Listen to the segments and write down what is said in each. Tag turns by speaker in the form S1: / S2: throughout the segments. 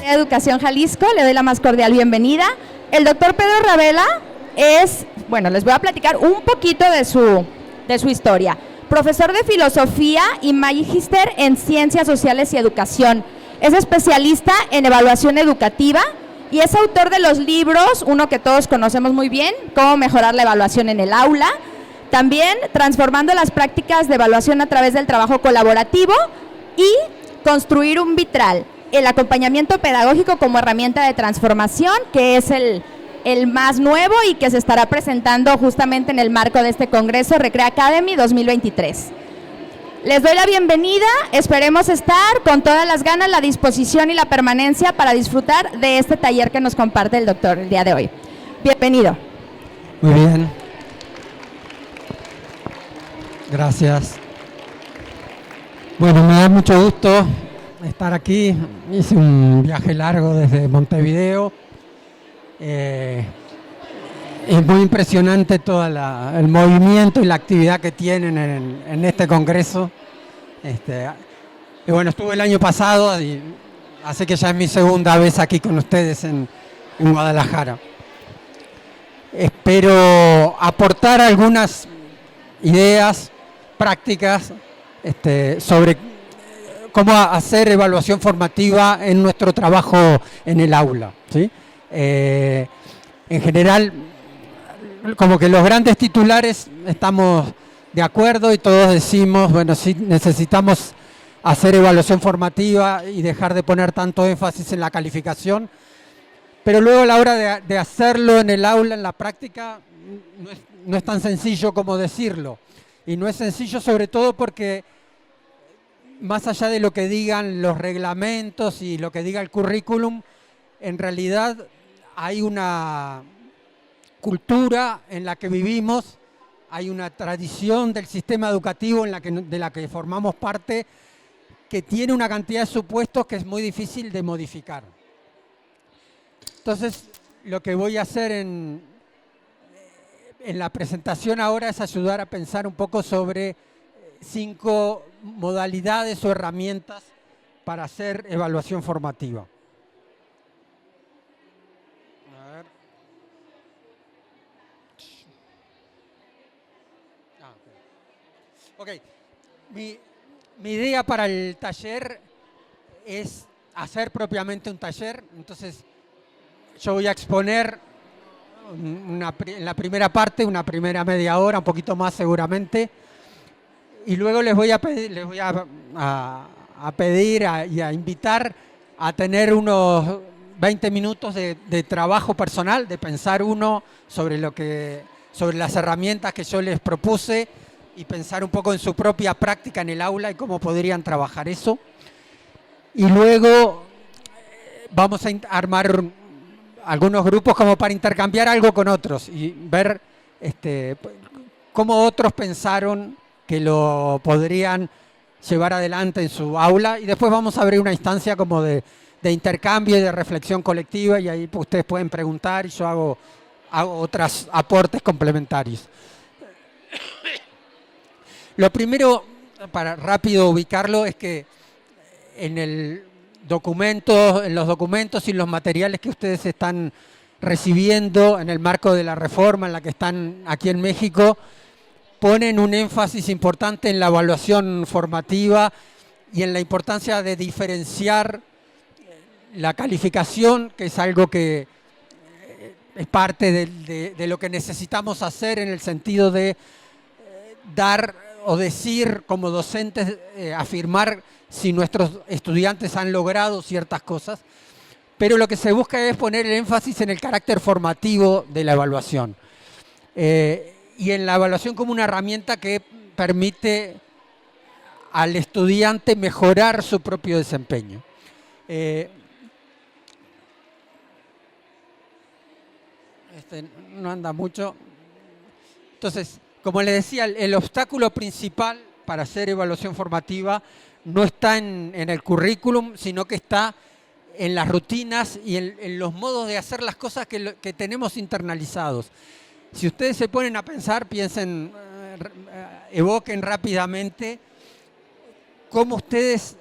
S1: Universidad de Educación Jalisco. Le doy la más cordial bienvenida. El doctor Pedro Ravela es, bueno, les voy a platicar un poquito de su historia. Profesor de Filosofía y Magíster en Ciencias Sociales y Educación. Es especialista en evaluación educativa y es autor de los libros, uno que todos conocemos muy bien, Cómo mejorar la evaluación en el aula. También Transformando las prácticas de evaluación a través del trabajo colaborativo y Construir un vitral, el acompañamiento pedagógico como herramienta de transformación, que es el más nuevo y que se estará presentando justamente en el marco de este Congreso Recrea Academy 2023. Les doy la bienvenida, esperemos estar con todas las ganas, la disposición y la permanencia para disfrutar de este taller que nos comparte el doctor el día de hoy. Bienvenido.
S2: Muy bien. Gracias. Bueno, me da mucho gusto estar aquí. Hice un viaje largo desde Montevideo. Es muy impresionante todo el movimiento y la actividad que tienen en este congreso. Y bueno, estuve el año pasado, así que ya es mi segunda vez aquí con ustedes en Guadalajara. Espero aportar algunas ideas prácticas sobre cómo hacer evaluación formativa en nuestro trabajo en el aula, ¿sí? En general, como que los grandes titulares estamos de acuerdo y todos decimos, bueno, sí necesitamos hacer evaluación formativa y dejar de poner tanto énfasis en la calificación, pero luego a la hora de hacerlo en el aula, en la práctica, no es tan sencillo como decirlo. Y no es sencillo sobre todo porque más allá de lo que digan los reglamentos y lo que diga el currículum, en realidad hay una cultura en la que vivimos, hay una tradición del sistema educativo de la que formamos parte que tiene una cantidad de supuestos que es muy difícil de modificar. Entonces, lo que voy a hacer en la presentación ahora es ayudar a pensar un poco sobre 5 modalidades o herramientas para hacer evaluación formativa. A ver. Ok. Mi idea para el taller es hacer propiamente un taller. Entonces, yo voy a exponer en la primera parte, una primera media hora, un poquito más seguramente, y luego les voy a pedir y a invitar a tener unos 20 minutos de trabajo personal, de pensar sobre las herramientas que yo les propuse y pensar un poco en su propia práctica en el aula y cómo podrían trabajar eso. Y luego vamos a armar algunos grupos como para intercambiar algo con otros y ver cómo otros pensaron que lo podrían llevar adelante en su aula, y después vamos a abrir una instancia como de intercambio y de reflexión colectiva, y ahí ustedes pueden preguntar y yo hago otros aportes complementarios. Lo primero, para rápido ubicarlo, es que en los documentos y los materiales que ustedes están recibiendo en el marco de la reforma en la que están aquí en México, ponen un énfasis importante en la evaluación formativa y en la importancia de diferenciar la calificación, que es algo que es parte de lo que necesitamos hacer en el sentido de dar o decir como docentes, afirmar si nuestros estudiantes han logrado ciertas cosas, pero lo que se busca es poner el énfasis en el carácter formativo de la evaluación. Y en la evaluación como una herramienta que permite al estudiante mejorar su propio desempeño. No anda mucho. Entonces, como les decía, el obstáculo principal para hacer evaluación formativa no está en el currículum, sino que está en las rutinas y en los modos de hacer las cosas que tenemos internalizados. Si ustedes se ponen a pensar, piensen, evoquen rápidamente cómo ustedes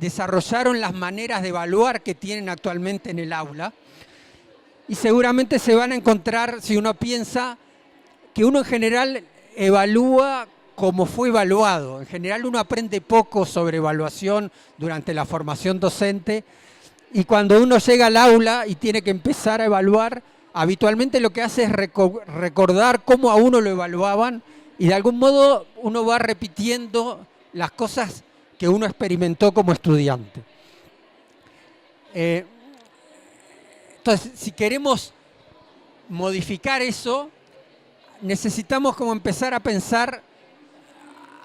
S2: desarrollaron las maneras de evaluar que tienen actualmente en el aula. Y seguramente se van a encontrar, si uno piensa, que uno en general evalúa como fue evaluado. En general uno aprende poco sobre evaluación durante la formación docente, y cuando uno llega al aula y tiene que empezar a evaluar, habitualmente lo que hace es recordar cómo a uno lo evaluaban, y de algún modo uno va repitiendo las cosas que uno experimentó como estudiante. Entonces, si queremos modificar eso, necesitamos como empezar a pensar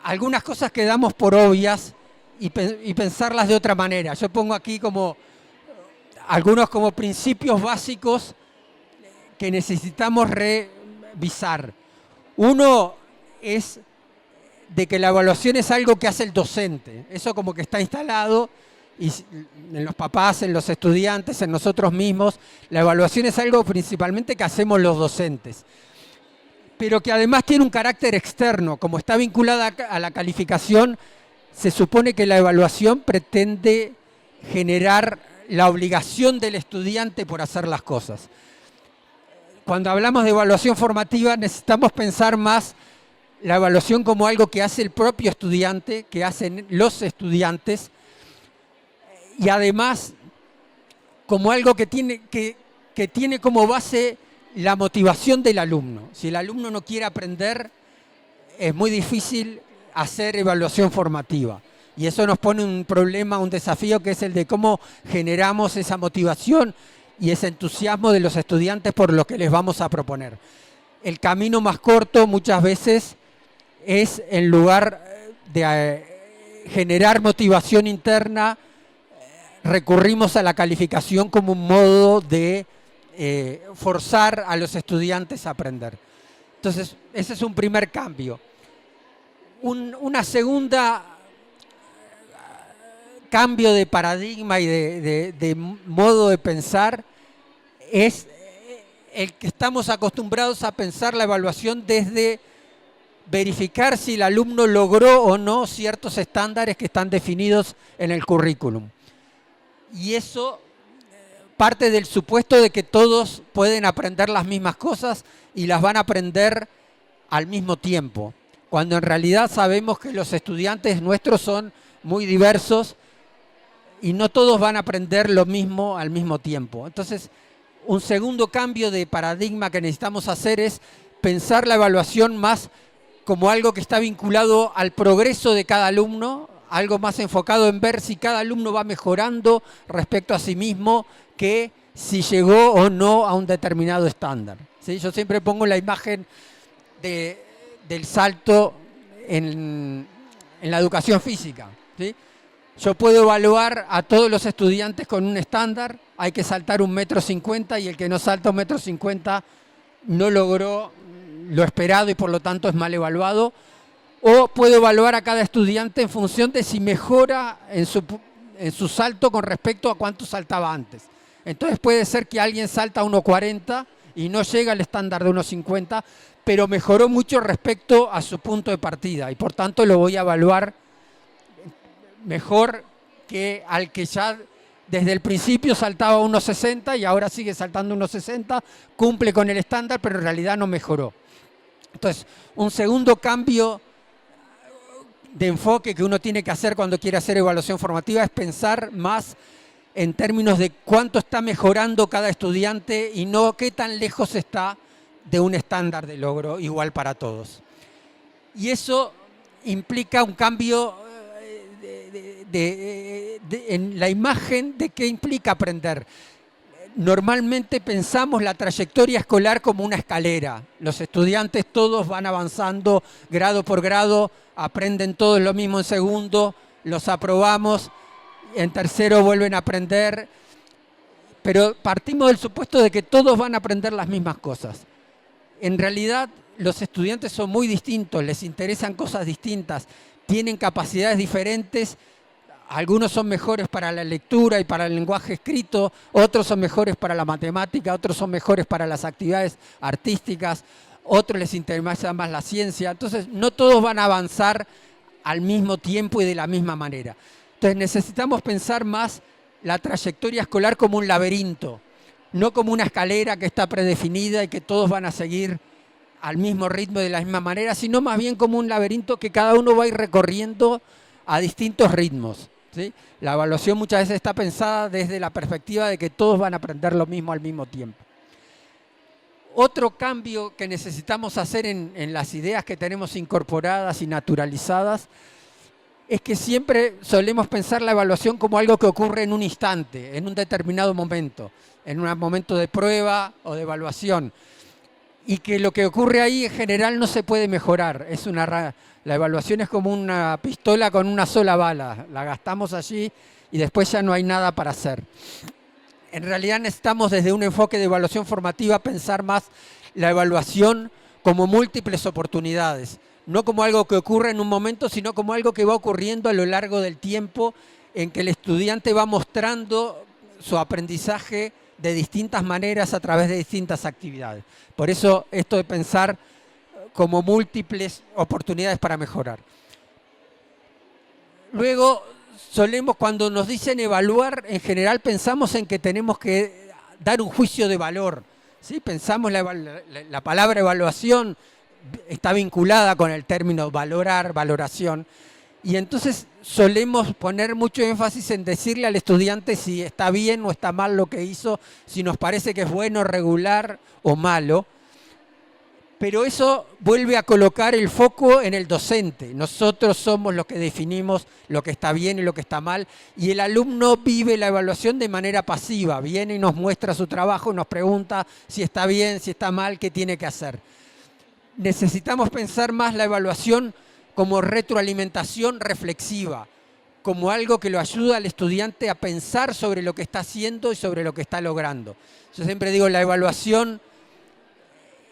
S2: algunas cosas que damos por obvias y pensarlas de otra manera. Yo pongo aquí como algunos como principios básicos que necesitamos revisar. Uno es de que la evaluación es algo que hace el docente. Eso como que está instalado y en los papás, en los estudiantes, en nosotros mismos. La evaluación es algo principalmente que hacemos los docentes, pero que además tiene un carácter externo. Como está vinculada a la calificación, se supone que la evaluación pretende generar la obligación del estudiante por hacer las cosas. Cuando hablamos de evaluación formativa, necesitamos pensar más la evaluación como algo que hace el propio estudiante, que hacen los estudiantes, y además como algo que tiene como base la motivación del alumno. Si el alumno no quiere aprender, es muy difícil hacer evaluación formativa. Y eso nos pone un problema, un desafío, que es el de cómo generamos esa motivación y ese entusiasmo de los estudiantes por lo que les vamos a proponer. El camino más corto muchas veces es, en lugar de generar motivación interna, recurrimos a la calificación como un modo de forzar a los estudiantes a aprender. Entonces, ese es un primer cambio. Una segunda cambio de paradigma y de modo de pensar es el que estamos acostumbrados a pensar la evaluación desde verificar si el alumno logró o no ciertos estándares que están definidos en el currículum. Y eso parte del supuesto de que todos pueden aprender las mismas cosas y las van a aprender al mismo tiempo, cuando en realidad sabemos que los estudiantes nuestros son muy diversos y no todos van a aprender lo mismo al mismo tiempo. Entonces, un segundo cambio de paradigma que necesitamos hacer es pensar la evaluación más como algo que está vinculado al progreso de cada alumno, algo más enfocado en ver si cada alumno va mejorando respecto a sí mismo, que si llegó o no a un determinado estándar. ¿Sí? Yo siempre pongo la imagen del salto en la educación física. ¿Sí? Yo puedo evaluar a todos los estudiantes con un estándar, hay que saltar 1,50 m y el que no salta 1,50 m no logró lo esperado y por lo tanto es mal evaluado. O puedo evaluar a cada estudiante en función de si mejora en su salto con respecto a cuánto saltaba antes. Entonces puede ser que alguien salta 1,40 m y no llega al estándar de 1,50 m, pero mejoró mucho respecto a su punto de partida y por tanto lo voy a evaluar mejor que al que ya desde el principio saltaba 1,60 m y ahora sigue saltando 1,60 m, cumple con el estándar, pero en realidad no mejoró. Entonces, un segundo cambio de enfoque que uno tiene que hacer cuando quiere hacer evaluación formativa es pensar más en términos de cuánto está mejorando cada estudiante y no qué tan lejos está de un estándar de logro igual para todos. Y eso implica un cambio en la imagen de qué implica aprender. Normalmente pensamos la trayectoria escolar como una escalera. Los estudiantes todos van avanzando grado por grado, aprenden todos lo mismo en segundo, los aprobamos, en tercero vuelven a aprender, pero partimos del supuesto de que todos van a aprender las mismas cosas. En realidad, los estudiantes son muy distintos, les interesan cosas distintas, tienen capacidades diferentes. Algunos son mejores para la lectura y para el lenguaje escrito, otros son mejores para la matemática, otros son mejores para las actividades artísticas, otros les interesa más la ciencia. Entonces, no todos van a avanzar al mismo tiempo y de la misma manera. Entonces necesitamos pensar más la trayectoria escolar como un laberinto, no como una escalera que está predefinida y que todos van a seguir al mismo ritmo de la misma manera, sino más bien como un laberinto que cada uno va a ir recorriendo a distintos ritmos, ¿sí? La evaluación muchas veces está pensada desde la perspectiva de que todos van a aprender lo mismo al mismo tiempo. Otro cambio que necesitamos hacer en las ideas que tenemos incorporadas y naturalizadas es que siempre solemos pensar la evaluación como algo que ocurre en un instante, en un determinado momento, en un momento de prueba o de evaluación, y que lo que ocurre ahí en general no se puede mejorar. La evaluación es como una pistola con una sola bala, la gastamos allí y después ya no hay nada para hacer. En realidad necesitamos desde un enfoque de evaluación formativa pensar más la evaluación como múltiples oportunidades, no como algo que ocurre en un momento, sino como algo que va ocurriendo a lo largo del tiempo en que el estudiante va mostrando su aprendizaje de distintas maneras a través de distintas actividades. Por eso esto de pensar como múltiples oportunidades para mejorar. Luego, solemos, cuando nos dicen evaluar, en general pensamos en que tenemos que dar un juicio de valor, ¿sí? Pensamos la palabra evaluación está vinculada con el término valorar, valoración, y entonces solemos poner mucho énfasis en decirle al estudiante si está bien o está mal lo que hizo, si nos parece que es bueno, regular o malo. Pero eso vuelve a colocar el foco en el docente. Nosotros somos los que definimos lo que está bien y lo que está mal, y el alumno vive la evaluación de manera pasiva. Viene y nos muestra su trabajo, nos pregunta si está bien, si está mal, qué tiene que hacer. Necesitamos pensar más la evaluación como retroalimentación reflexiva, como algo que lo ayuda al estudiante a pensar sobre lo que está haciendo y sobre lo que está logrando. Yo siempre digo, la evaluación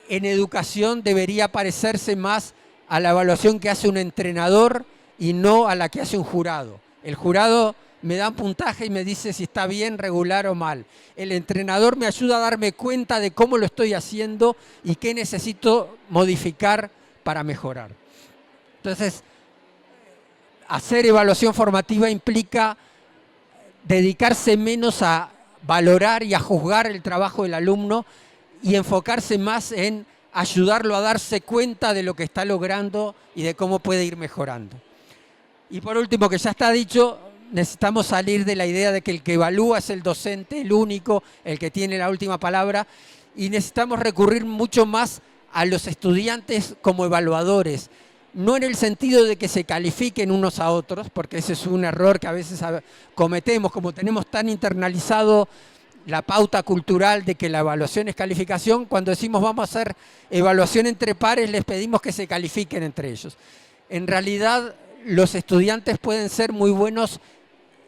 S2: en educación debería parecerse más a la evaluación que hace un entrenador y no a la que hace un jurado. El jurado me da un puntaje y me dice si está bien, regular o mal. El entrenador me ayuda a darme cuenta de cómo lo estoy haciendo y qué necesito modificar para mejorar. Entonces, hacer evaluación formativa implica dedicarse menos a valorar y a juzgar el trabajo del alumno y enfocarse más en ayudarlo a darse cuenta de lo que está logrando y de cómo puede ir mejorando. Y por último, que ya está dicho, necesitamos salir de la idea de que el que evalúa es el docente, el único, el que tiene la última palabra, y necesitamos recurrir mucho más a los estudiantes como evaluadores, no en el sentido de que se califiquen unos a otros, porque ese es un error que a veces cometemos, como tenemos tan internalizado la pauta cultural de que la evaluación es calificación. Cuando decimos vamos a hacer evaluación entre pares, les pedimos que se califiquen entre ellos. En realidad, los estudiantes pueden ser muy buenos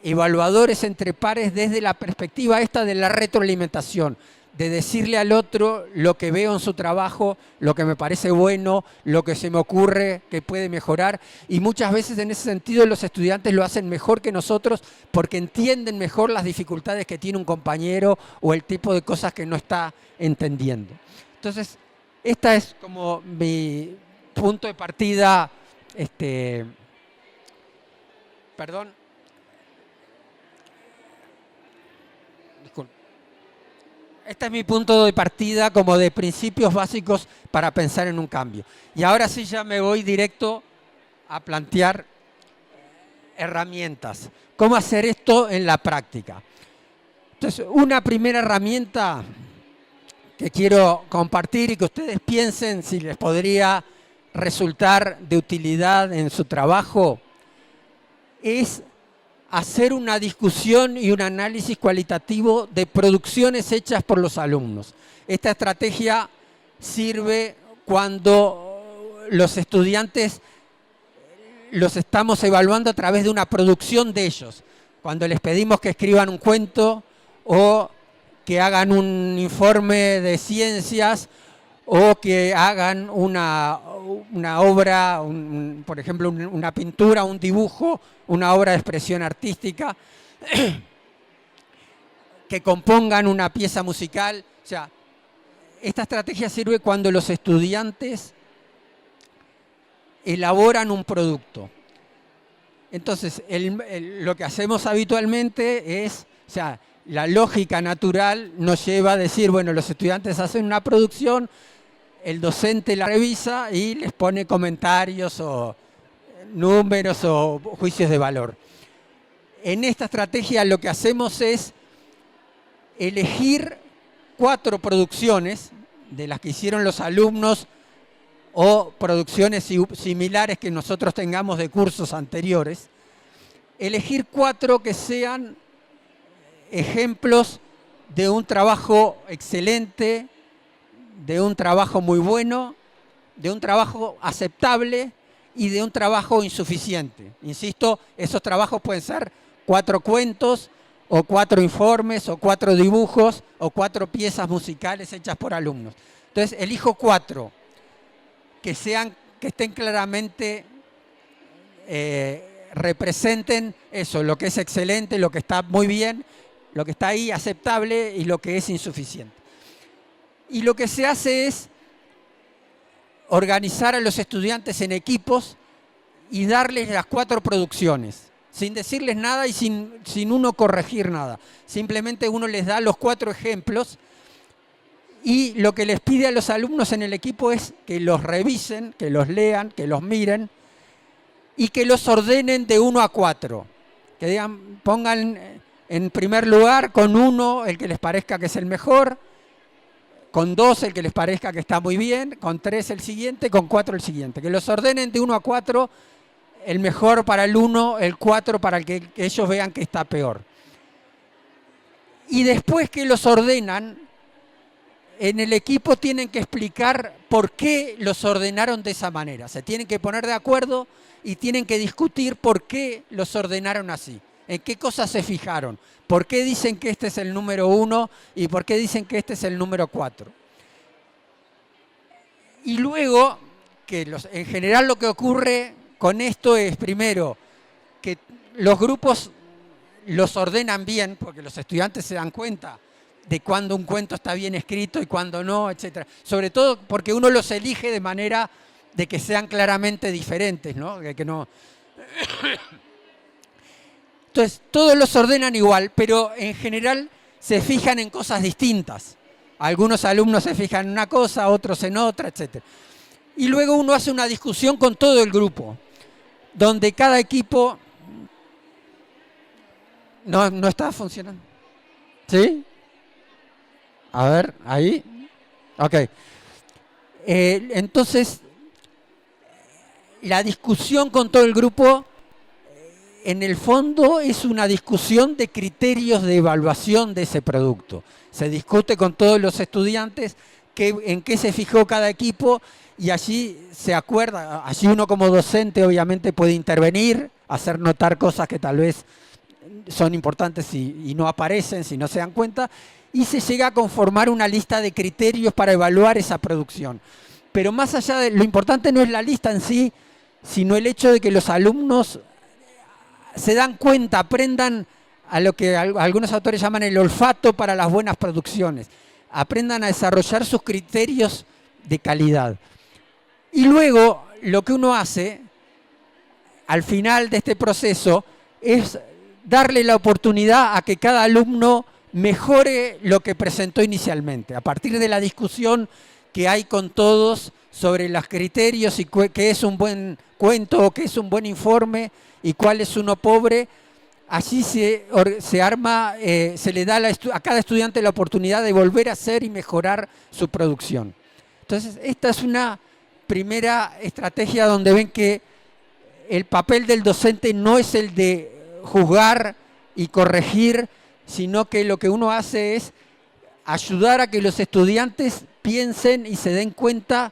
S2: evaluadores entre pares desde la perspectiva esta de la retroalimentación, de decirle al otro lo que veo en su trabajo, lo que me parece bueno, lo que se me ocurre que puede mejorar, y muchas veces en ese sentido los estudiantes lo hacen mejor que nosotros porque entienden mejor las dificultades que tiene un compañero o el tipo de cosas que no está entendiendo. Entonces, esta es como mi punto de partida, perdón. Este es mi punto de partida como de principios básicos para pensar en un cambio. Y ahora sí ya me voy directo a plantear herramientas. ¿Cómo hacer esto en la práctica? Entonces, una primera herramienta que quiero compartir y que ustedes piensen si les podría resultar de utilidad en su trabajo es hacer una discusión y un análisis cualitativo de producciones hechas por los alumnos. Esta estrategia sirve cuando los estudiantes los estamos evaluando a través de una producción de ellos. Cuando les pedimos que escriban un cuento o que hagan un informe de ciencias o que hagan una obra, por ejemplo, una pintura, un dibujo, una obra de expresión artística, que compongan una pieza musical. O sea, esta estrategia sirve cuando los estudiantes elaboran un producto. Entonces, lo que hacemos habitualmente es, o sea, la lógica natural nos lleva a decir, bueno, los estudiantes hacen una producción, el docente la revisa y les pone comentarios o números o juicios de valor. En esta estrategia lo que hacemos es elegir 4 producciones de las que hicieron los alumnos o producciones similares que nosotros tengamos de cursos anteriores, elegir 4 que sean ejemplos de un trabajo excelente, de un trabajo muy bueno, de un trabajo aceptable y de un trabajo insuficiente. Insisto, esos trabajos pueden ser 4 cuentos, o 4 informes, o 4 dibujos, o 4 piezas musicales hechas por alumnos. Entonces, elijo 4 que estén claramente, representen eso, lo que es excelente, lo que está muy bien, lo que está ahí aceptable y lo que es insuficiente. Y lo que se hace es organizar a los estudiantes en equipos y darles las 4 producciones, sin decirles nada y sin uno corregir nada. Simplemente uno les da los 4 ejemplos y lo que les pide a los alumnos en el equipo es que los revisen, que los lean, que los miren y que los ordenen de 1 a 4. Que digan, pongan en primer lugar con 1 el que les parezca que es el mejor, con 2 el que les parezca que está muy bien, con 3 el siguiente, con 4 el siguiente. Que los ordenen de 1 a 4, el mejor para el 1, el 4 para el que ellos vean que está peor. Y después que los ordenan, en el equipo tienen que explicar por qué los ordenaron de esa manera. Se tienen que poner de acuerdo y tienen que discutir por qué los ordenaron así. ¿En qué cosas se fijaron? ¿Por qué dicen que este es el número 1 y por qué dicen que este es el número 4? Y luego, en general lo que ocurre con esto es, primero, que los grupos los ordenan bien, porque los estudiantes se dan cuenta de cuándo un cuento está bien escrito y cuándo no, etc. Sobre todo porque uno los elige de manera de que sean claramente diferentes, ¿no? Entonces, todos los ordenan igual, pero en general se fijan en cosas distintas. Algunos alumnos se fijan en una cosa, otros en otra, etc. Y luego uno hace una discusión con todo el grupo, donde cada equipo... No está funcionando. ¿Sí? A ver, ahí. Ok. Entonces, la discusión con todo el grupo, en el fondo, es una discusión de criterios de evaluación de ese producto. Se discute con todos los estudiantes en qué se fijó cada equipo y allí se acuerda, allí uno como docente obviamente puede intervenir, hacer notar cosas que tal vez son importantes y no aparecen, si no se dan cuenta, y se llega a conformar una lista de criterios para evaluar esa producción. Pero más allá de lo importante no es la lista en sí, sino el hecho de que los alumnos se dan cuenta, aprendan a lo que algunos autores llaman el olfato para las buenas producciones, aprendan a desarrollar sus criterios de calidad. Y luego lo que uno hace al final de este proceso es darle la oportunidad a que cada alumno mejore lo que presentó inicialmente, a partir de la discusión que hay con todos sobre los criterios y qué es un buen cuento o qué es un buen informe y cuál es uno pobre. Allí se arma, se le da a cada estudiante la oportunidad de volver a hacer y mejorar su producción. Entonces, esta es una primera estrategia donde ven que el papel del docente no es el de juzgar y corregir, sino que lo que uno hace es ayudar a que los estudiantes piensen y se den cuenta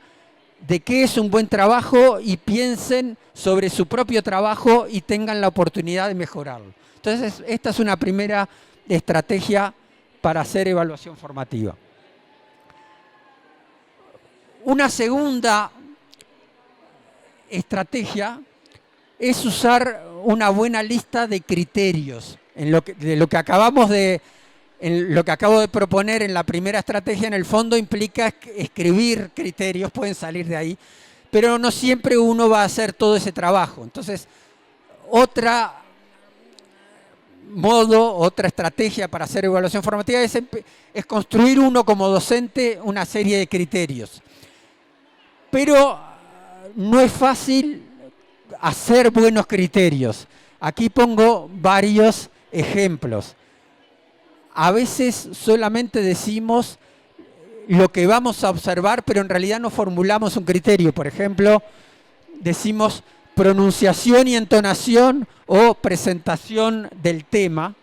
S2: de qué es un buen trabajo y piensen sobre su propio trabajo y tengan la oportunidad de mejorarlo. Entonces, esta es una primera estrategia para hacer evaluación formativa. Una segunda estrategia es usar una buena lista de criterios. En lo que acabo de proponer en la primera estrategia, en el fondo implica escribir criterios, pueden salir de ahí, pero no siempre uno va a hacer todo ese trabajo. Entonces, Otra modo, otra estrategia para hacer evaluación formativa es construir uno como docente una serie de criterios. Pero no es fácil hacer buenos criterios. Aquí pongo varios ejemplos. A veces solamente decimos lo que vamos a observar, pero en realidad no formulamos un criterio. Por ejemplo, decimos pronunciación y entonación o presentación del tema.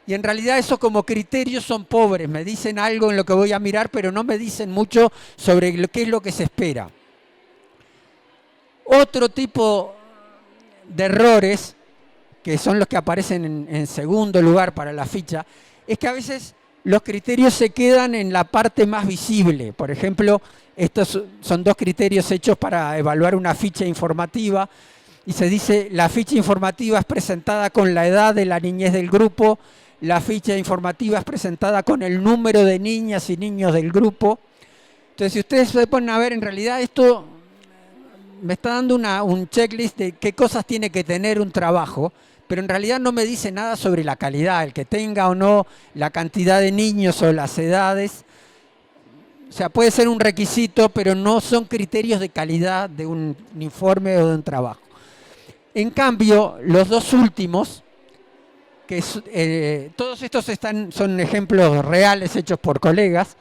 S2: Y en realidad eso como criterios son pobres. Me dicen algo en lo que voy a mirar, pero no me dicen mucho sobre qué es lo que se espera. Otro tipo de errores, que son los que aparecen en segundo lugar para la ficha, es que a veces los criterios se quedan en la parte más visible. Por ejemplo, estos son dos criterios hechos para evaluar una ficha informativa y se dice la ficha informativa es presentada con la edad de la niñez del grupo, la ficha informativa es presentada con el número de niñas y niños del grupo. Entonces, si ustedes se ponen a ver, en realidad esto me está dando un checklist de qué cosas tiene que tener un trabajo, pero en realidad no me dice nada sobre la calidad, el que tenga o no la cantidad de niños o las edades. O sea, puede ser un requisito, pero no son criterios de calidad de un informe o de un trabajo. En cambio, los dos últimos, todos estos son ejemplos reales hechos por colegas.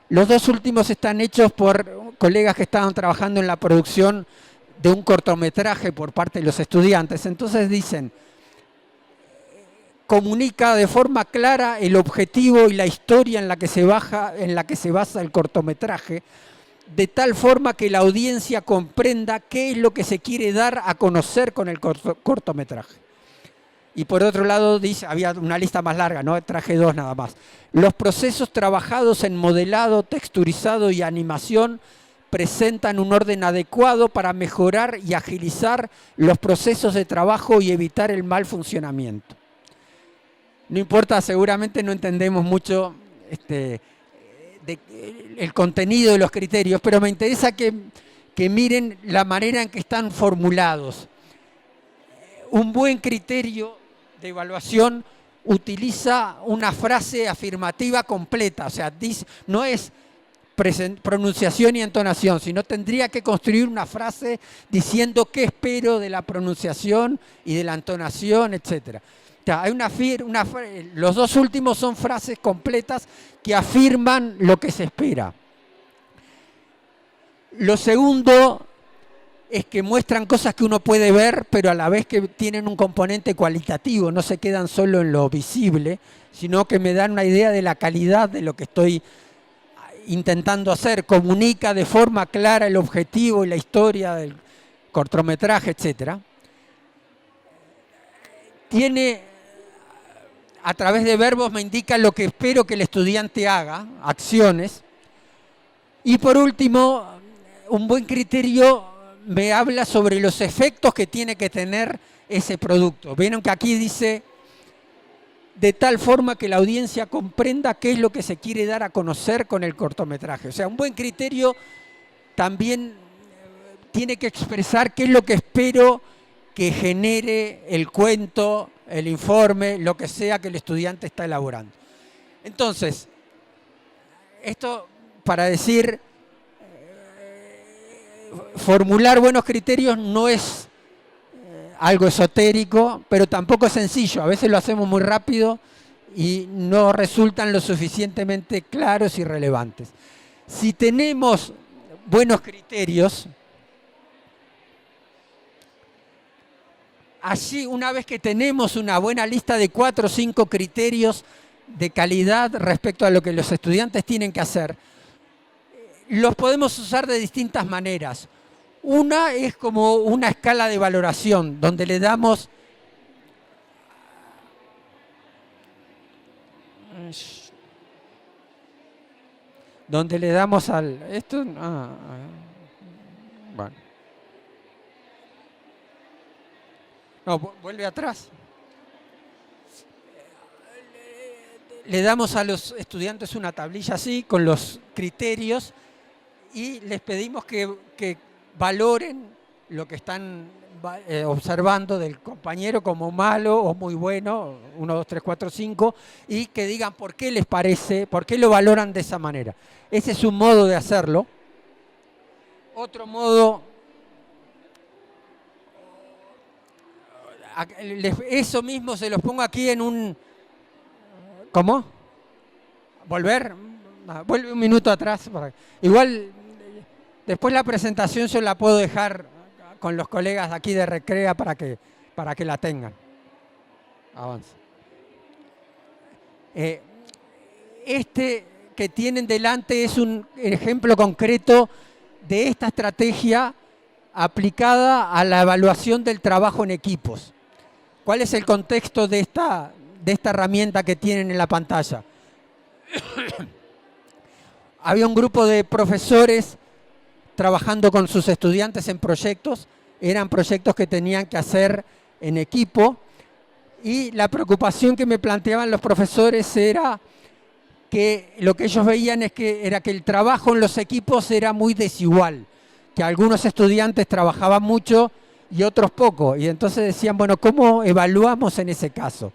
S2: Los dos últimos están hechos por colegas que estaban trabajando en la producción de un cortometraje por parte de los estudiantes. Entonces dicen, comunica de forma clara el objetivo y la historia en la que se basa el cortometraje, de tal forma que la audiencia comprenda qué es lo que se quiere dar a conocer con el cortometraje. Y por otro lado, dice, había una lista más larga, ¿no? Traje dos nada más. Los procesos trabajados en modelado, texturizado y animación presentan un orden adecuado para mejorar y agilizar los procesos de trabajo y evitar el mal funcionamiento. No importa, seguramente no entendemos mucho el contenido de los criterios, pero me interesa que miren la manera en que están formulados. Un buen criterio de evaluación utiliza una frase afirmativa completa, o sea, no es pronunciación y entonación, sino tendría que construir una frase diciendo qué espero de la pronunciación y de la entonación, etc. O sea, hay los dos últimos son frases completas que afirman lo que se espera. Lo segundo es que muestran cosas que uno puede ver, pero a la vez que tienen un componente cualitativo, no se quedan solo en lo visible, sino que me dan una idea de la calidad de lo que estoy intentando hacer. Comunica de forma clara el objetivo y la historia del cortometraje, etc. A través de verbos me indica lo que espero que el estudiante haga, acciones. Y por último, un buen criterio me habla sobre los efectos que tiene que tener ese producto. Vieron que aquí dice, de tal forma que la audiencia comprenda qué es lo que se quiere dar a conocer con el cortometraje. O sea, un buen criterio también tiene que expresar qué es lo que espero que genere el cuento, el informe, lo que sea que el estudiante está elaborando. Entonces, esto para decir, formular buenos criterios no es algo esotérico, pero tampoco es sencillo. A veces lo hacemos muy rápido y no resultan lo suficientemente claros y relevantes. Si tenemos buenos criterios, allí, una vez que tenemos una buena lista de 4 o 5 criterios de calidad respecto a lo que los estudiantes tienen que hacer, los podemos usar de distintas maneras. Una es como una escala de valoración, donde le damos al... Esto... bueno. No, vuelve atrás. Le damos a los estudiantes una tablilla así, con los criterios, y les pedimos que valoren lo que están observando del compañero como malo o muy bueno, 1, 2, 3, 4, 5, y que digan por qué les parece, por qué lo valoran de esa manera. Ese es un modo de hacerlo. Otro modo, eso mismo se los pongo aquí en un... ¿Cómo? ¿Volver? Vuelve un minuto atrás. Igual, después la presentación yo la puedo dejar con los colegas aquí de Recrea para que la tengan. Avanza. Este que tienen delante es un ejemplo concreto de esta estrategia aplicada a la evaluación del trabajo en equipos. ¿Cuál es el contexto de esta herramienta que tienen en la pantalla? Había un grupo de profesores trabajando con sus estudiantes en proyectos. Eran proyectos que tenían que hacer en equipo. Y la preocupación que me planteaban los profesores era que lo que ellos veían era que el trabajo en los equipos era muy desigual. Que algunos estudiantes trabajaban mucho y otros poco. Y entonces decían, bueno, ¿cómo evaluamos en ese caso?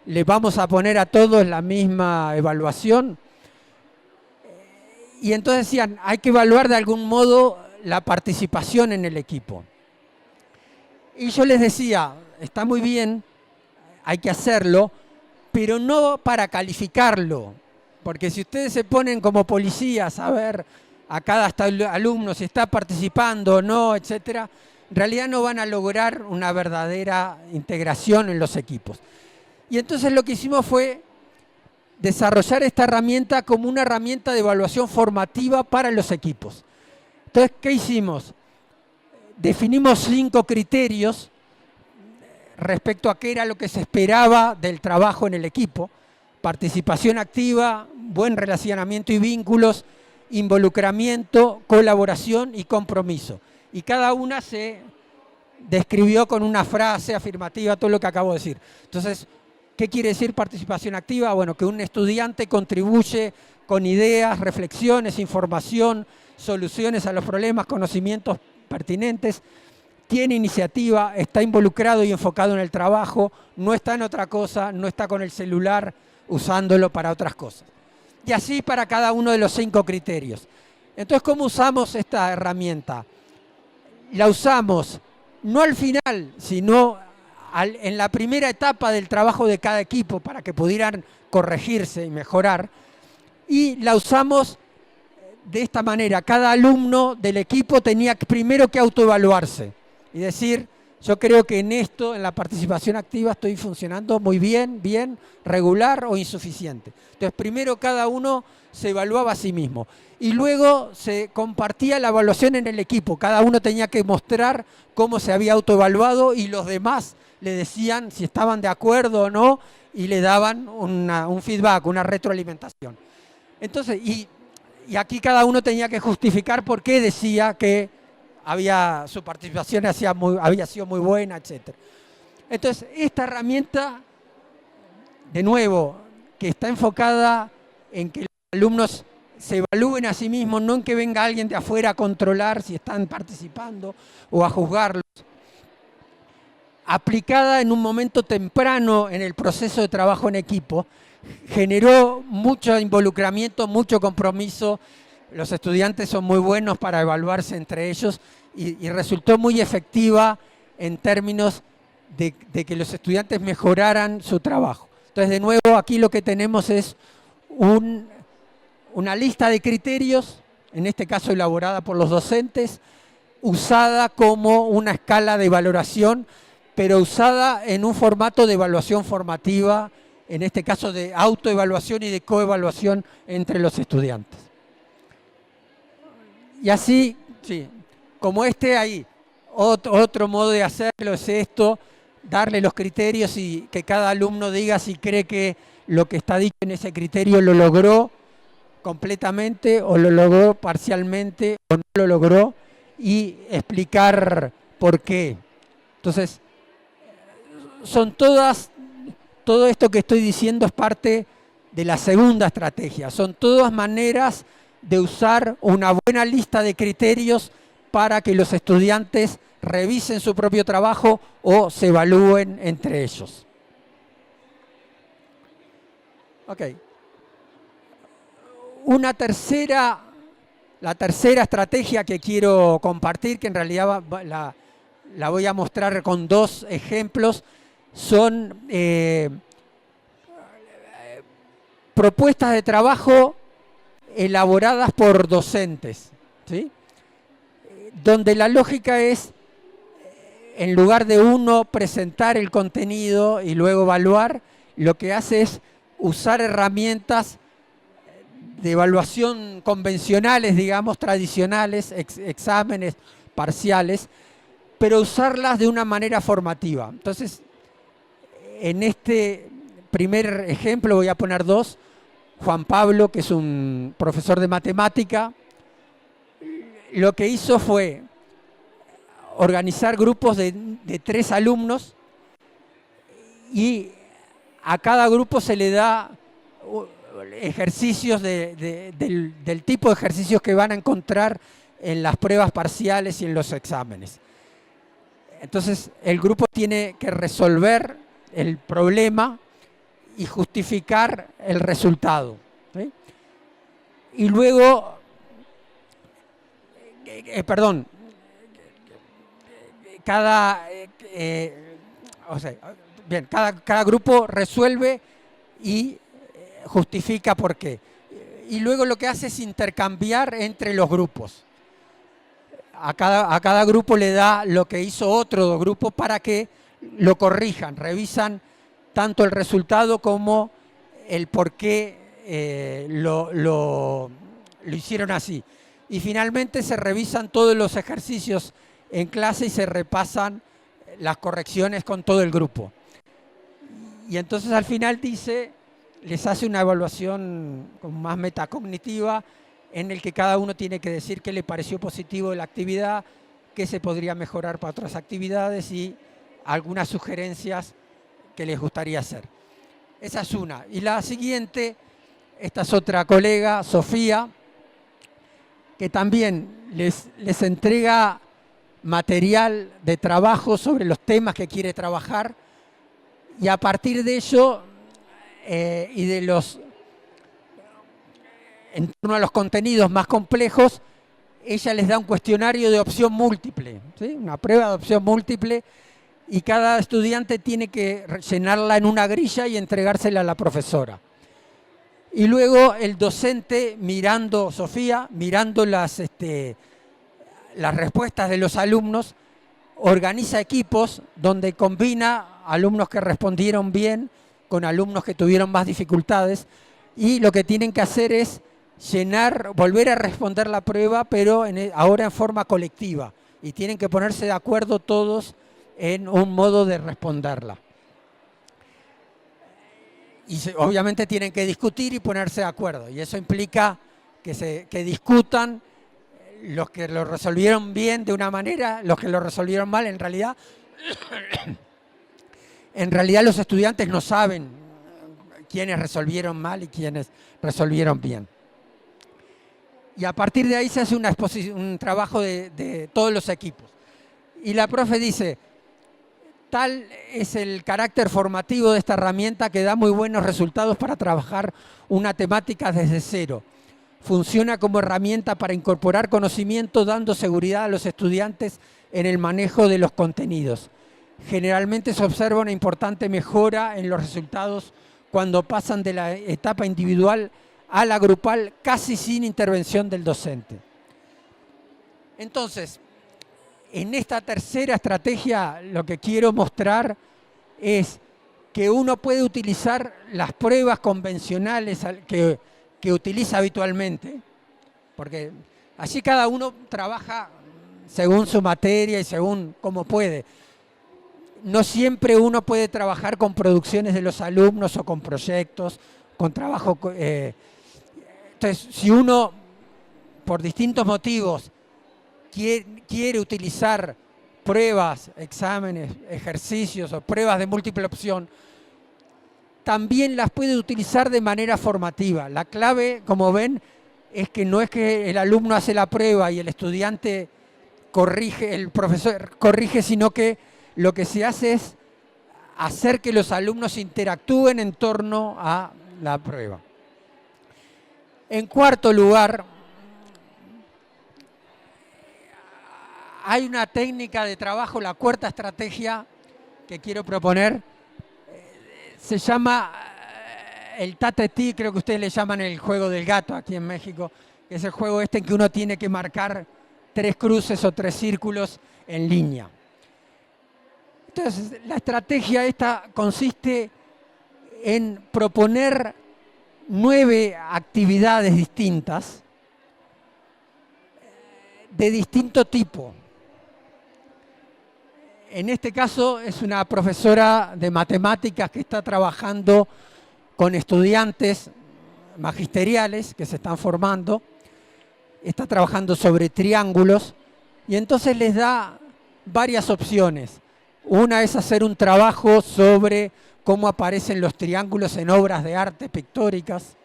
S2: ¿Les vamos a poner a todos la misma evaluación? Y entonces decían, hay que evaluar de algún modo la participación en el equipo. Y yo les decía, está muy bien, hay que hacerlo, pero no para calificarlo. Porque si ustedes se ponen como policías a ver a cada alumno si está participando o no, etcétera, en realidad no van a lograr una verdadera integración en los equipos. Y entonces lo que hicimos fue desarrollar esta herramienta como una herramienta de evaluación formativa para los equipos. Entonces, ¿qué hicimos? Definimos 5 criterios respecto a qué era lo que se esperaba del trabajo en el equipo: participación activa, buen relacionamiento y vínculos, involucramiento, colaboración y compromiso. Y cada una se describió con una frase afirmativa, todo lo que acabo de decir. Entonces, ¿qué quiere decir participación activa? Bueno, que un estudiante contribuye con ideas, reflexiones, información, soluciones a los problemas, conocimientos pertinentes, tiene iniciativa, está involucrado y enfocado en el trabajo, no está en otra cosa, no está con el celular usándolo para otras cosas. Y así para cada uno de los 5 criterios. Entonces, ¿cómo usamos esta herramienta? La usamos no al final, sino en la primera etapa del trabajo de cada equipo para que pudieran corregirse y mejorar. Y la usamos de esta manera. Cada alumno del equipo tenía primero que autoevaluarse y decir, yo creo que en esto, en la participación activa, estoy funcionando muy bien, bien, regular o insuficiente. Entonces, primero cada uno se evaluaba a sí mismo. Y luego se compartía la evaluación en el equipo. Cada uno tenía que mostrar cómo se había autoevaluado y los demás le decían si estaban de acuerdo o no y le daban un feedback, una retroalimentación. Entonces, y aquí cada uno tenía que justificar por qué decía que su participación había sido muy buena, etc. Entonces, esta herramienta, de nuevo, que está enfocada en que los alumnos se evalúen a sí mismos, no en que venga alguien de afuera a controlar si están participando o a juzgarlos, aplicada en un momento temprano en el proceso de trabajo en equipo, generó mucho involucramiento, mucho compromiso. Los estudiantes son muy buenos para evaluarse entre ellos y resultó muy efectiva en términos de que los estudiantes mejoraran su trabajo. Entonces, de nuevo, aquí lo que tenemos es una lista de criterios, en este caso elaborada por los docentes, usada como una escala de valoración, pero usada en un formato de evaluación formativa, en este caso de autoevaluación y de coevaluación entre los estudiantes. Y así, sí, como hay otro modo de hacerlo, es esto, darle los criterios y que cada alumno diga si cree que lo que está dicho en ese criterio lo logró completamente o lo logró parcialmente o no lo logró y explicar por qué. Entonces, todo esto que estoy diciendo es parte de la segunda estrategia. Son todas maneras de usar una buena lista de criterios para que los estudiantes revisen su propio trabajo o se evalúen entre ellos. Ok. La tercera estrategia que quiero compartir, que en realidad la voy a mostrar con dos ejemplos, son propuestas de trabajo elaboradas por docentes, ¿sí? Donde la lógica es, en lugar de uno presentar el contenido y luego evaluar, lo que hace es usar herramientas de evaluación convencionales, digamos, tradicionales, exámenes parciales, pero usarlas de una manera formativa. Entonces, en este primer ejemplo voy a poner dos. Juan Pablo, que es un profesor de matemática, lo que hizo fue organizar grupos de 3 alumnos y a cada grupo se le da ejercicios del tipo de ejercicios que van a encontrar en las pruebas parciales y en los exámenes. Entonces, el grupo tiene que resolver el problema y justificar el resultado, ¿sí? Y luego, cada grupo resuelve y justifica por qué. Y luego lo que hace es intercambiar entre los grupos. A cada grupo le da lo que hizo otro grupo para que lo corrijan, revisan tanto el resultado como el por qué lo hicieron así. Y finalmente se revisan todos los ejercicios en clase y se repasan las correcciones con todo el grupo. Y entonces al final les hace una evaluación más metacognitiva en el que cada uno tiene que decir qué le pareció positivo de la actividad, qué se podría mejorar para otras actividades y algunas sugerencias que les gustaría hacer. Esa es una. Y la siguiente, esta es otra colega, Sofía, que también les entrega material de trabajo sobre los temas que quiere trabajar y a partir de ello y de en torno a los contenidos más complejos, ella les da un cuestionario de opción múltiple, ¿sí? Una prueba de opción múltiple y cada estudiante tiene que llenarla en una grilla y entregársela a la profesora. Y luego el docente Sofía, mirando las respuestas de los alumnos, organiza equipos donde combina alumnos que respondieron bien con alumnos que tuvieron más dificultades y lo que tienen que hacer es volver a responder la prueba, pero ahora en forma colectiva y tienen que ponerse de acuerdo todos en un modo de responderla. Y obviamente tienen que discutir y ponerse de acuerdo y eso implica que discutan los que lo resolvieron bien de una manera, los que lo resolvieron mal. En realidad los estudiantes no saben quiénes resolvieron mal y quiénes resolvieron bien. Y a partir de ahí se hace un trabajo de todos los equipos. Y la profe dice, tal es el carácter formativo de esta herramienta que da muy buenos resultados para trabajar una temática desde cero. Funciona como herramienta para incorporar conocimiento, dando seguridad a los estudiantes en el manejo de los contenidos. Generalmente se observa una importante mejora en los resultados cuando pasan de la etapa individual a la grupal casi sin intervención del docente. Entonces, en esta tercera estrategia lo que quiero mostrar es que uno puede utilizar las pruebas convencionales que utiliza habitualmente, porque así cada uno trabaja según su materia y según cómo puede. No siempre uno puede trabajar con producciones de los alumnos o con proyectos, con trabajo. Entonces, si uno, por distintos motivos, quiere utilizar pruebas, exámenes, ejercicios o pruebas de múltiple opción, también las puede utilizar de manera formativa. La clave, como ven, es que no es que el alumno hace la prueba y el estudiante el profesor corrige, sino que lo que se hace es hacer que los alumnos interactúen en torno a la prueba. En cuarto lugar, hay una técnica de trabajo, la cuarta estrategia que quiero proponer, se llama el tate-ti, creo que ustedes le llaman el juego del gato aquí en México, que es el juego en que uno tiene que marcar 3 cruces o 3 círculos en línea. Entonces, la estrategia esta consiste en proponer 9 actividades distintas de distinto tipo. En este caso es una profesora de matemáticas que está trabajando con estudiantes magisteriales que se están formando, está trabajando sobre triángulos y entonces les da varias opciones. Una es hacer un trabajo sobre cómo aparecen los triángulos en obras de arte pictóricas.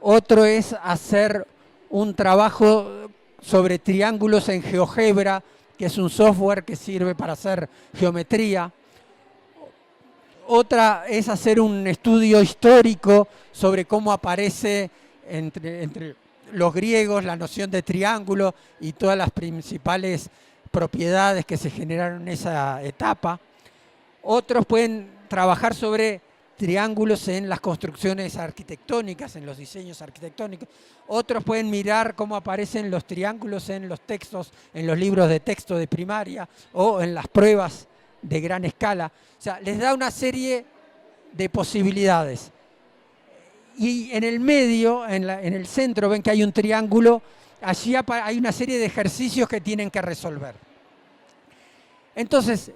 S2: Otro es hacer un trabajo sobre triángulos en GeoGebra, que es un software que sirve para hacer geometría. Otra es hacer un estudio histórico sobre cómo aparece entre los griegos la noción de triángulo y todas las principales propiedades que se generaron en esa etapa. Otros pueden trabajar sobre triángulos en las construcciones arquitectónicas, en los diseños arquitectónicos. Otros pueden mirar cómo aparecen los triángulos en los textos, en los libros de texto de primaria o en las pruebas de gran escala. O sea, les da una serie de posibilidades. Y en el medio, en el centro, ven que hay un triángulo. Allí hay una serie de ejercicios que tienen que resolver. Entonces,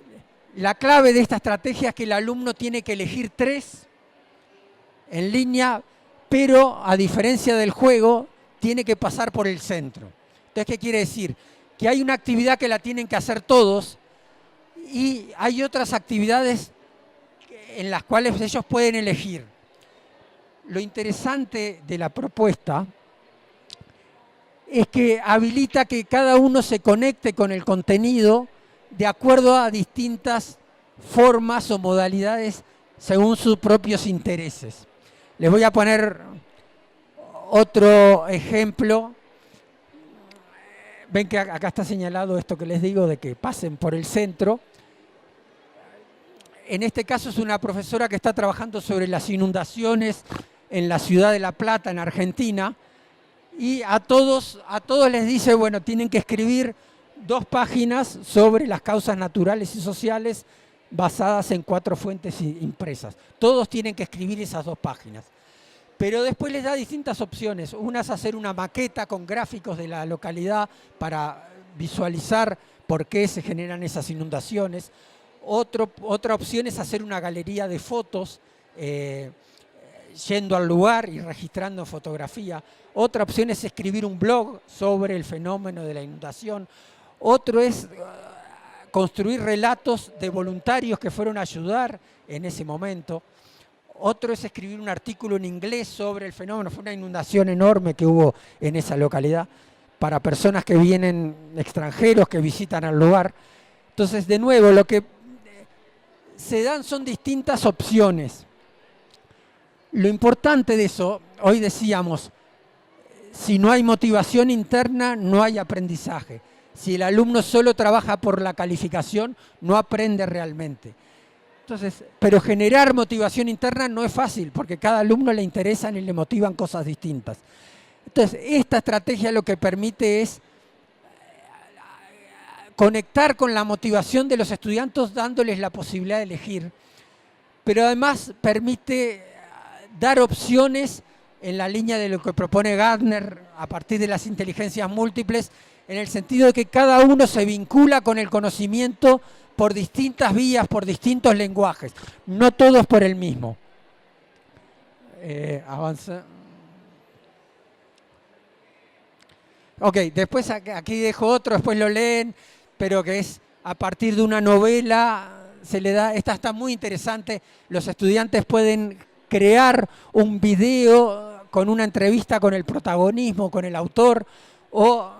S2: la clave de esta estrategia es que el alumno tiene que elegir 3 en línea, pero a diferencia del juego, tiene que pasar por el centro. Entonces, ¿qué quiere decir? Que hay una actividad que la tienen que hacer todos y hay otras actividades en las cuales ellos pueden elegir. Lo interesante de la propuesta es que habilita que cada uno se conecte con el contenido de acuerdo a distintas formas o modalidades según sus propios intereses. Les voy a poner otro ejemplo. Ven que acá está señalado esto que les digo de que pasen por el centro. En este caso es una profesora que está trabajando sobre las inundaciones en la ciudad de La Plata, en Argentina, y a todos les dice, bueno, tienen que escribir 2 páginas sobre las causas naturales y sociales basadas en 4 fuentes impresas. Todos tienen que escribir esas 2 páginas. Pero después les da distintas opciones. Una es hacer una maqueta con gráficos de la localidad para visualizar por qué se generan esas inundaciones. Otra opción es hacer una galería de fotos yendo al lugar y registrando fotografía. Otra opción es escribir un blog sobre el fenómeno de la inundación. Otro es construir relatos de voluntarios que fueron a ayudar en ese momento. Otro es escribir un artículo en inglés sobre el fenómeno. Fue una inundación enorme que hubo en esa localidad para personas que vienen extranjeros, que visitan al lugar. Entonces, de nuevo, lo que se dan son distintas opciones. Lo importante de eso, hoy decíamos, si no hay motivación interna, no hay aprendizaje. Si el alumno solo trabaja por la calificación, no aprende realmente. Entonces, pero generar motivación interna no es fácil, porque cada alumno le interesan y le motivan cosas distintas. Entonces, esta estrategia lo que permite es conectar con la motivación de los estudiantes, dándoles la posibilidad de elegir, pero además permite dar opciones en la línea de lo que propone Gardner a partir de las inteligencias múltiples, en el sentido de que cada uno se vincula con el conocimiento por distintas vías, por distintos lenguajes, no todos por el mismo. Avanza. Ok, después aquí dejo otro, después lo leen, pero que es a partir de una novela, se le da, esta está muy interesante, los estudiantes pueden crear un video con una entrevista con el protagonismo, con el autor, o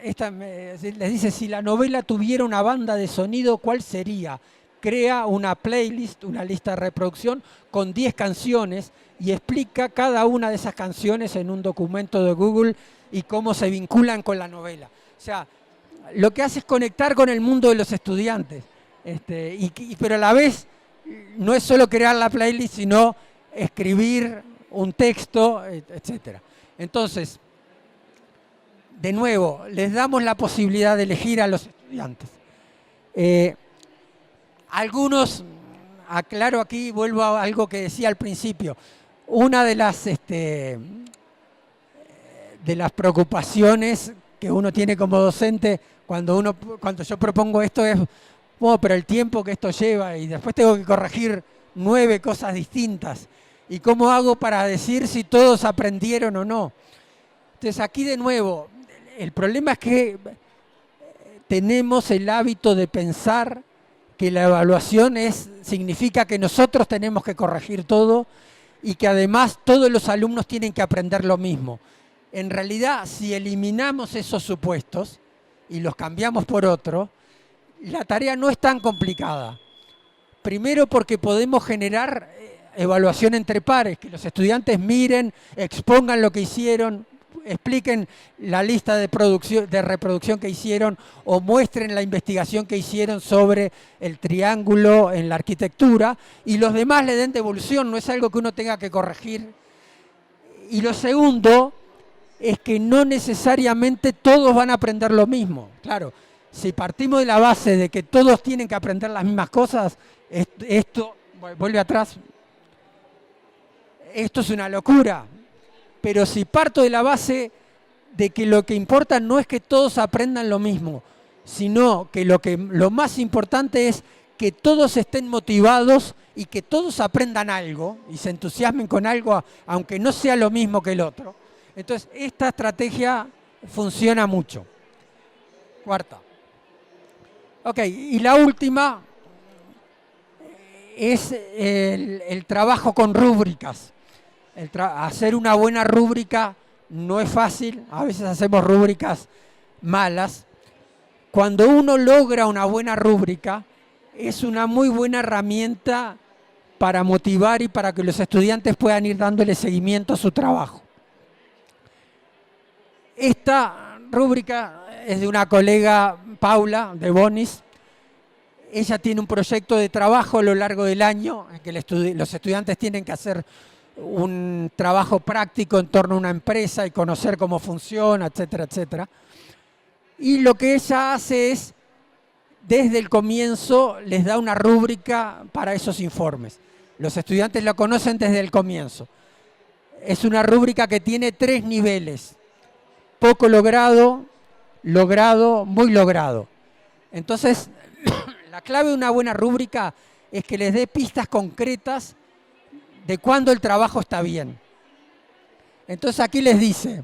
S2: les dice, si la novela tuviera una banda de sonido, ¿cuál sería? Crea una playlist, una lista de reproducción con 10 canciones y explica cada una de esas canciones en un documento de Google y cómo se vinculan con la novela. O sea, lo que hace es conectar con el mundo de los estudiantes, pero a la vez no es solo crear la playlist, sino escribir un texto, etc. Entonces, de nuevo, les damos la posibilidad de elegir a los estudiantes. Algunos, aclaro aquí, vuelvo a algo que decía al principio, una de las preocupaciones que uno tiene como docente cuando yo propongo esto es, bueno, pero el tiempo que esto lleva y después tengo que corregir 9 cosas distintas. ¿Y cómo hago para decir si todos aprendieron o no? Entonces aquí de nuevo, el problema es que tenemos el hábito de pensar que la evaluación significa que nosotros tenemos que corregir todo y que además todos los alumnos tienen que aprender lo mismo. En realidad, si eliminamos esos supuestos y los cambiamos por otro, la tarea no es tan complicada. Primero porque podemos generar evaluación entre pares, que los estudiantes miren, expongan lo que hicieron, expliquen la lista de reproducción que hicieron o muestren la investigación que hicieron sobre el triángulo en la arquitectura y los demás le den devolución, no es algo que uno tenga que corregir. Y lo segundo es que no necesariamente todos van a aprender lo mismo. Claro, si partimos de la base de que todos tienen que aprender las mismas cosas, esto vuelve atrás. Esto es una locura. Pero si parto de la base de que lo que importa no es que todos aprendan lo mismo, sino que lo más importante es que todos estén motivados y que todos aprendan algo y se entusiasmen con algo, aunque no sea lo mismo que el otro. Entonces, esta estrategia funciona mucho. Cuarta. Ok, y la última es el trabajo con rúbricas. Hacer una buena rúbrica no es fácil, a veces hacemos rúbricas malas. Cuando uno logra una buena rúbrica, es una muy buena herramienta para motivar y para que los estudiantes puedan ir dándole seguimiento a su trabajo. Esta rúbrica es de una colega, Paula, de Bonis. Ella tiene un proyecto de trabajo a lo largo del año en que los estudiantes tienen que hacer un trabajo práctico en torno a una empresa y conocer cómo funciona, etcétera, etcétera. Y lo que ella hace es, desde el comienzo, les da una rúbrica para esos informes. Los estudiantes lo conocen desde el comienzo. Es una rúbrica que tiene 3 niveles. Poco logrado, logrado, muy logrado. Entonces, la clave de una buena rúbrica es que les dé pistas concretas de cuándo el trabajo está bien. Entonces aquí les dice,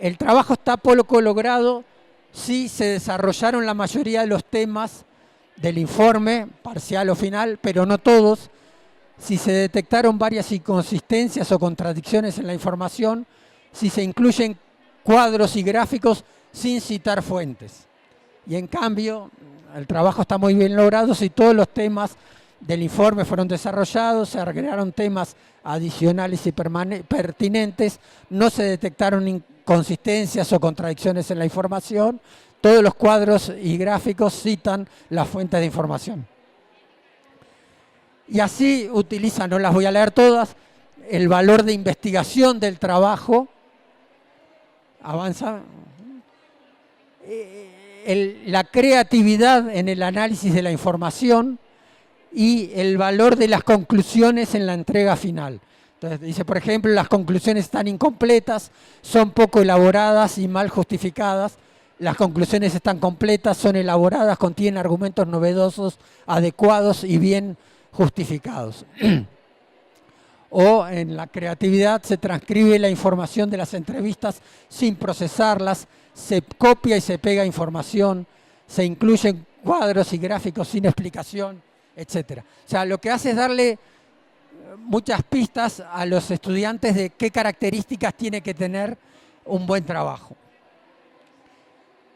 S2: el trabajo está poco logrado si se desarrollaron la mayoría de los temas del informe, parcial o final, pero no todos, si se detectaron varias inconsistencias o contradicciones en la información, si se incluyen cuadros y gráficos sin citar fuentes. Y en cambio, el trabajo está muy bien logrado si todos los temas del informe fueron desarrollados, se agregaron temas adicionales y pertinentes, no se detectaron inconsistencias o contradicciones en la información, todos los cuadros y gráficos citan las fuentes de información. Y así utilizan, no las voy a leer todas, el valor de investigación del trabajo, avanza, la creatividad en el análisis de la información, y el valor de las conclusiones en la entrega final. Entonces dice, por ejemplo, las conclusiones están incompletas, son poco elaboradas y mal justificadas. Las conclusiones están completas, son elaboradas, contienen argumentos novedosos, adecuados y bien justificados. O en la creatividad se transcribe la información de las entrevistas sin procesarlas, se copia y se pega información, se incluyen cuadros y gráficos sin explicación, etcétera. O sea, lo que hace es darle muchas pistas a los estudiantes de qué características tiene que tener un buen trabajo.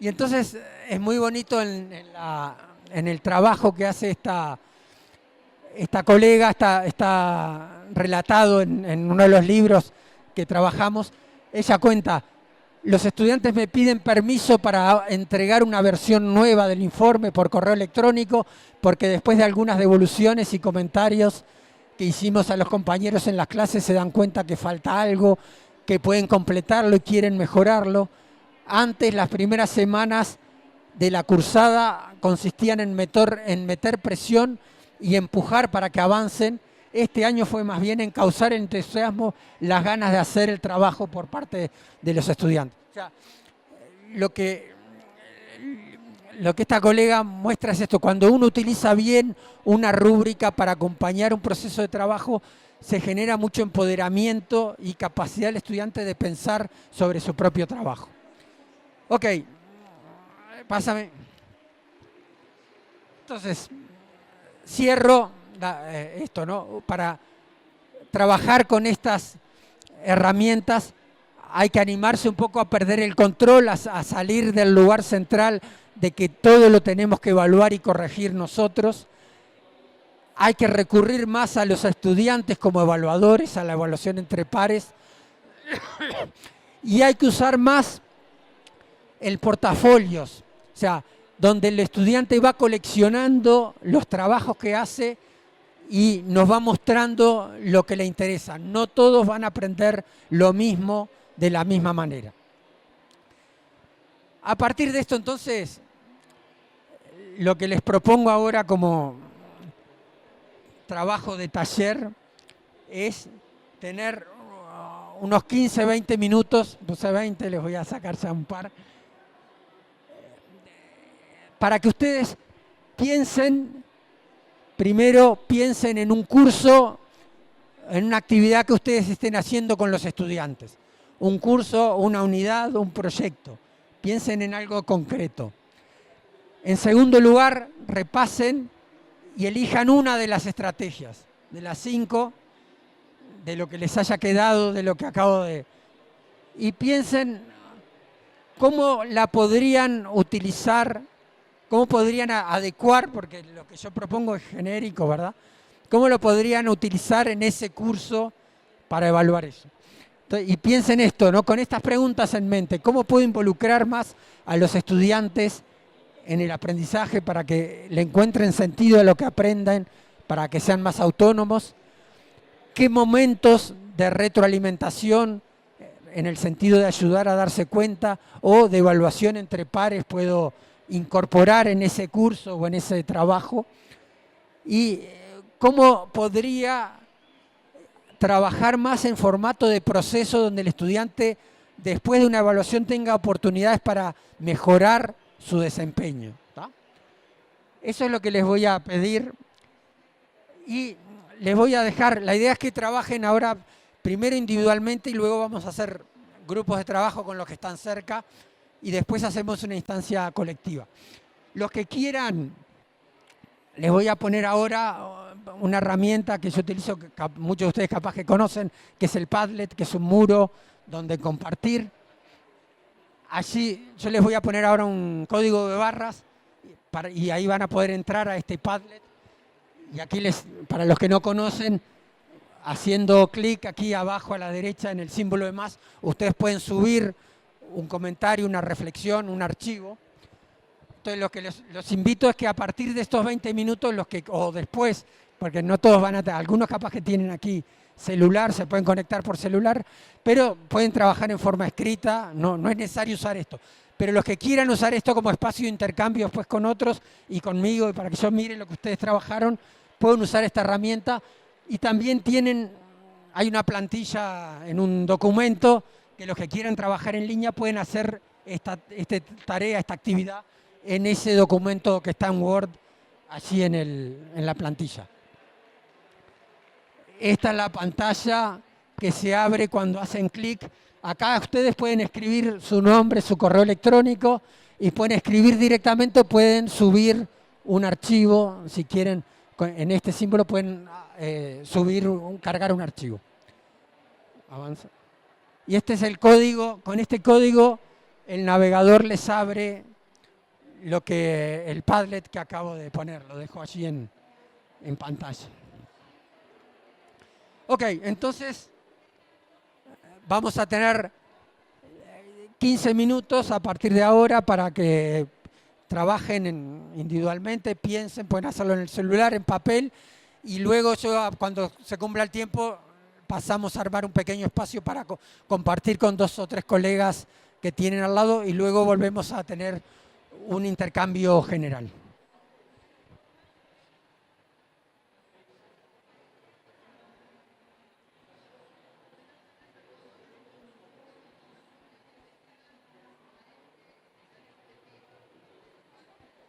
S2: Y entonces es muy bonito en el trabajo que hace esta colega, está relatado en uno de los libros que trabajamos. Ella cuenta: los estudiantes me piden permiso para entregar una versión nueva del informe por correo electrónico, porque después de algunas devoluciones y comentarios que hicimos a los compañeros en las clases se dan cuenta que falta algo, que pueden completarlo y quieren mejorarlo. Antes, las primeras semanas de la cursada consistían en meter presión y empujar para que avancen. Este año fue más bien en causar el entusiasmo, las ganas de hacer el trabajo por parte de los estudiantes. O sea, lo que esta colega muestra es esto: cuando uno utiliza bien una rúbrica para acompañar un proceso de trabajo, se genera mucho empoderamiento y capacidad del estudiante de pensar sobre su propio trabajo. Ok, pásame. Entonces, cierro esto, ¿no? Para trabajar con estas herramientas hay que animarse un poco a perder el control, a salir del lugar central de que todo lo tenemos que evaluar y corregir nosotros. Hay que recurrir más a los estudiantes como evaluadores, a la evaluación entre pares. Y hay que usar más el portafolios, o sea, donde el estudiante va coleccionando los trabajos que hace y nos va mostrando lo que le interesa. No todos van a aprender lo mismo de la misma manera. A partir de esto, entonces, lo que les propongo ahora como trabajo de taller es tener unos 15, 20 minutos, 12, 20, les voy a sacar ya un par, para que ustedes primero piensen en un curso, en una actividad que ustedes estén haciendo con los estudiantes. Un curso, una unidad, un proyecto. Piensen en algo concreto. En segundo lugar, repasen y elijan una de las estrategias, de las 5, de lo que les haya quedado, de lo que acabo de... Y piensen cómo la podrían utilizar, cómo podrían adecuar, porque lo que yo propongo es genérico, ¿verdad? ¿Cómo lo podrían utilizar en ese curso para evaluar eso? Entonces, y piensen esto, ¿no? Con estas preguntas en mente: ¿cómo puedo involucrar más a los estudiantes en el aprendizaje para que le encuentren sentido a lo que aprendan, para que sean más autónomos? ¿Qué momentos de retroalimentación, en el sentido de ayudar a darse cuenta, o de evaluación entre pares, puedo incorporar en ese curso o en ese trabajo? Y cómo podría trabajar más en formato de proceso, donde el estudiante, después de una evaluación, tenga oportunidades para mejorar su desempeño, ¿tá? Eso es lo que les voy a pedir. Y les voy a dejar, la idea es que trabajen ahora primero individualmente y luego vamos a hacer grupos de trabajo con los que están cerca y después hacemos una instancia colectiva. Los que quieran, les voy a poner ahora una herramienta que yo utilizo, que muchos de ustedes capaz que conocen, que es el Padlet, que es un muro donde compartir. Allí yo les voy a poner ahora un código de barras y ahí van a poder entrar a este Padlet. Y aquí, para los que no conocen, haciendo clic aquí abajo a la derecha en el símbolo de más, ustedes pueden subir un comentario, una reflexión, un archivo. Entonces, lo que los invito es que a partir de estos 20 minutos, o después, porque no todos van a tener, algunos capaz que tienen aquí celular, se pueden conectar por celular, pero pueden trabajar en forma escrita, no es necesario usar esto. Pero los que quieran usar esto como espacio de intercambio después con otros y conmigo, y para que yo mire lo que ustedes trabajaron, pueden usar esta herramienta. Y también hay una plantilla en un documento que los que quieran trabajar en línea pueden hacer esta tarea, esta actividad, en ese documento que está en Word, allí en la plantilla. Esta es la pantalla que se abre cuando hacen clic. Acá ustedes pueden escribir su nombre, su correo electrónico, y pueden escribir directamente, pueden subir un archivo, si quieren, en este símbolo pueden cargar un archivo. Avanza. Y este es el código. Con este código el navegador les abre lo que el Padlet que acabo de poner, lo dejo allí en pantalla. Ok, entonces vamos a tener 15 minutos a partir de ahora para que trabajen individualmente, piensen, pueden hacerlo en el celular, en papel, y luego yo, cuando se cumpla el tiempo, pasamos a armar un pequeño espacio para compartir con 2 o 3 colegas que tienen al lado y luego volvemos a tener un intercambio general.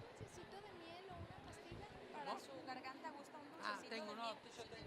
S1: ¿Dulcecito de miel o una pastilla? Para su garganta gusta un dulcecito de miel.
S2: Yo tengo.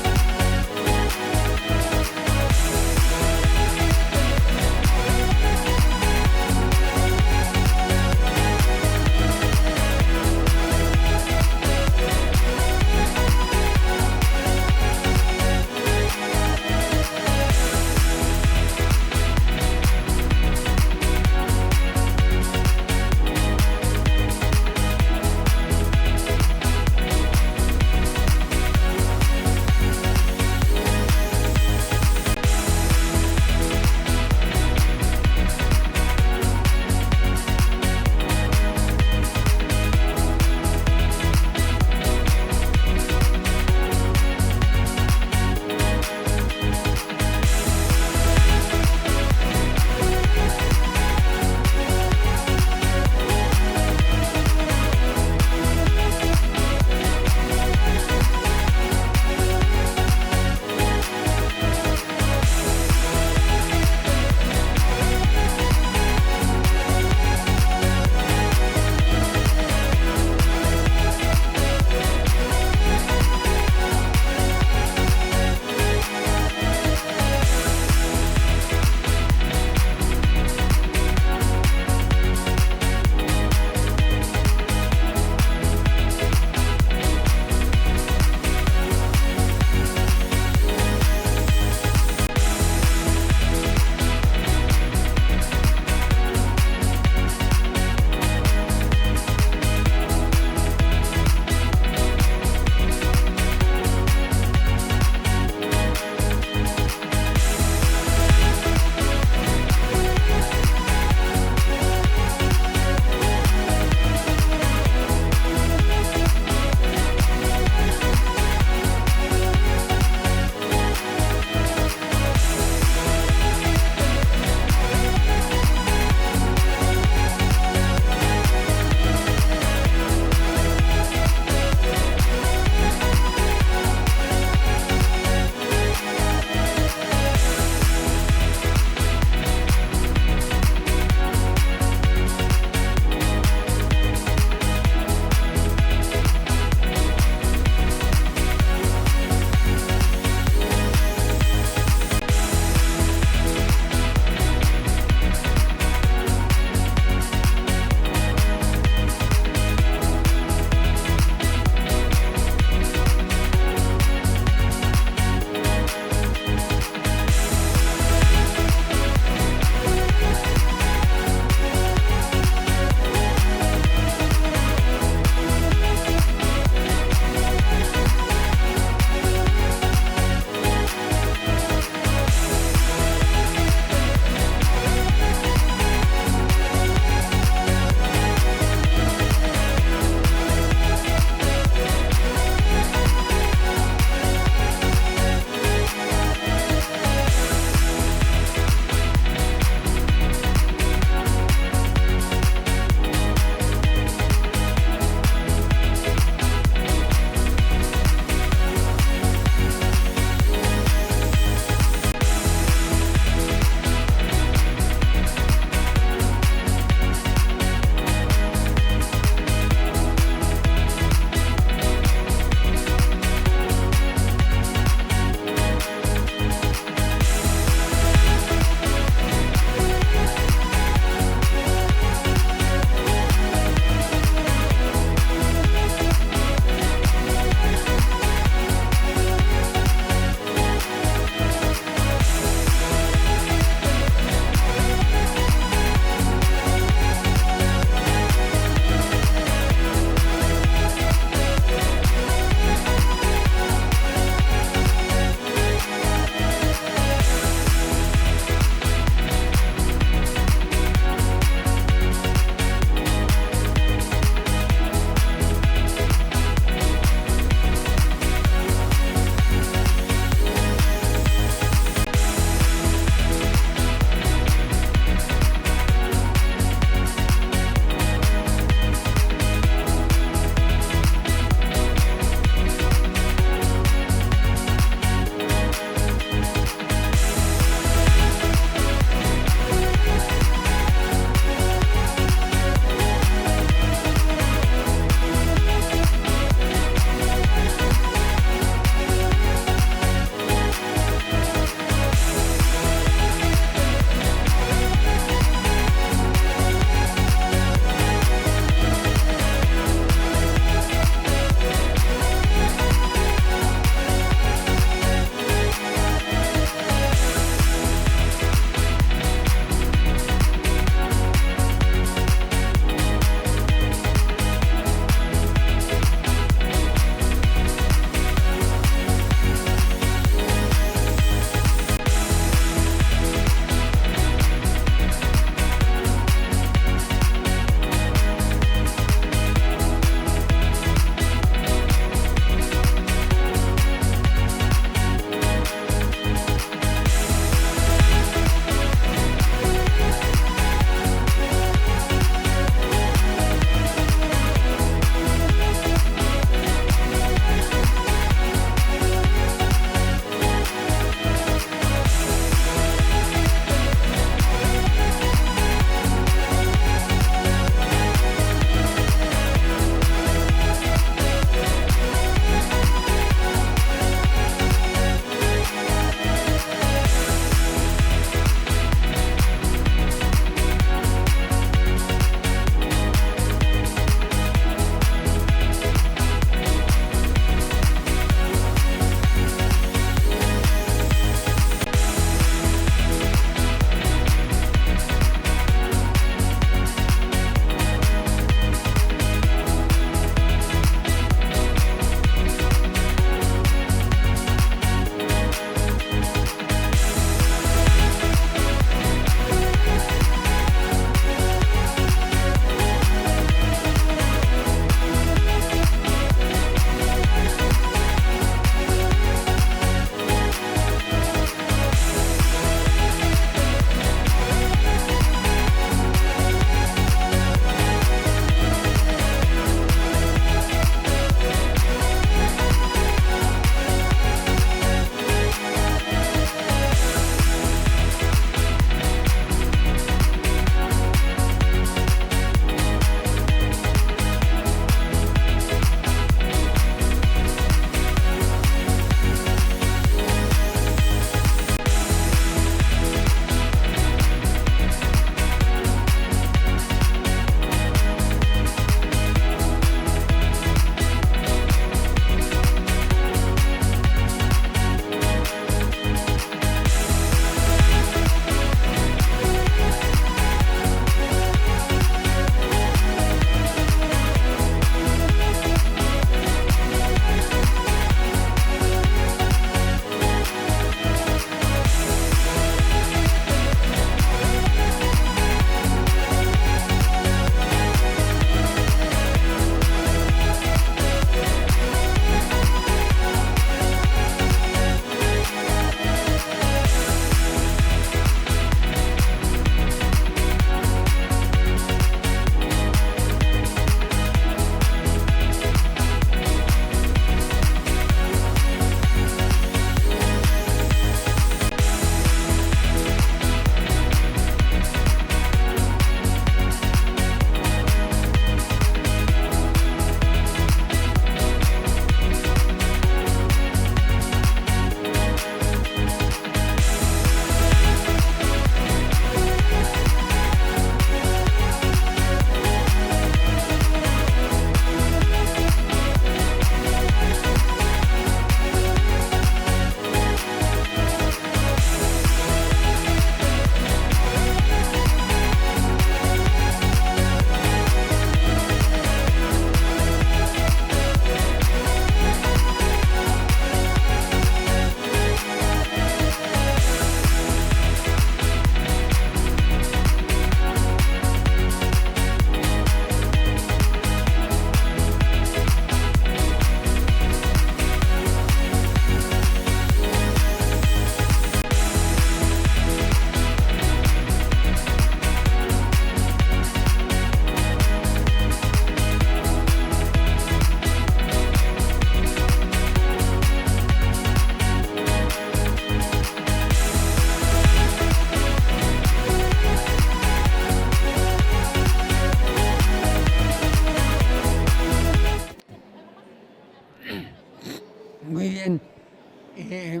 S2: Eh,